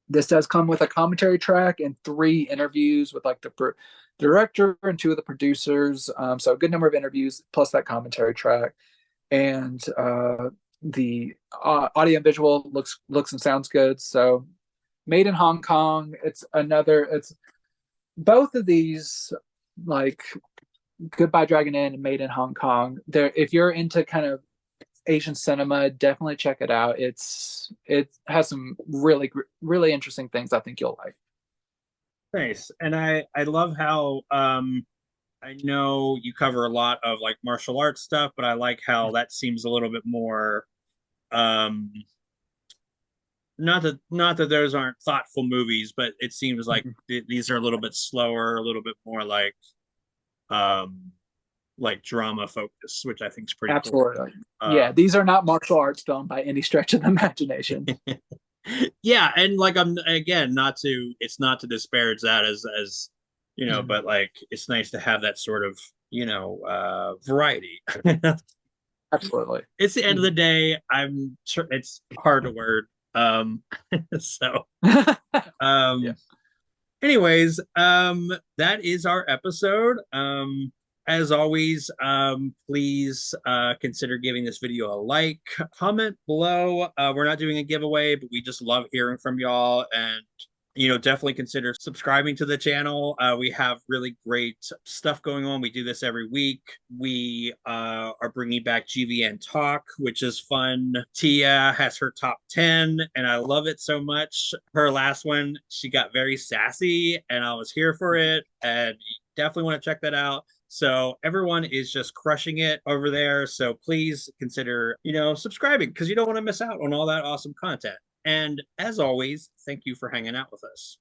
This does come with a commentary track and 3 interviews with like the director and 2 of the producers. So a good number of interviews plus that commentary track. And the audio and visual looks and sounds good. So made in Hong Kong. It's both of these, like Goodbye Dragon Inn and Made in Hong Kong. There, if you're into kind of Asian cinema, definitely check it out. It has some really interesting things I think you'll like. Nice. And I love how I know you cover a lot of like martial arts stuff, but I like how that seems a little bit more um not that those aren't thoughtful movies, but it seems like these are a little bit slower, a little bit more like um like drama focus, which I think is pretty cool. Absolutely. Yeah, Uh, these are not martial arts film by any stretch of the imagination. yeah, and like I'm again not to it's not to disparage that as Mhm. but like it's nice to have that sort of variety. Absolutely. It's the end of the day. I'm sure it's hard to word. So Yeah. um anyways, that is our episode. As always, please consider giving this video a like, comment below. We're not doing a giveaway, but we just love hearing from y'all, and definitely consider subscribing to the channel. We have really great stuff going on. We do this every week. We are bringing back GVN Talk, which is fun. Tia has her top 10, and I love it so much. Her last one, she got very sassy, and I was here for it, and you definitely want to check that out. So everyone is just crushing it over there. So please consider, subscribing because you don't want to miss out on all that awesome content. And as always, thank you for hanging out with us.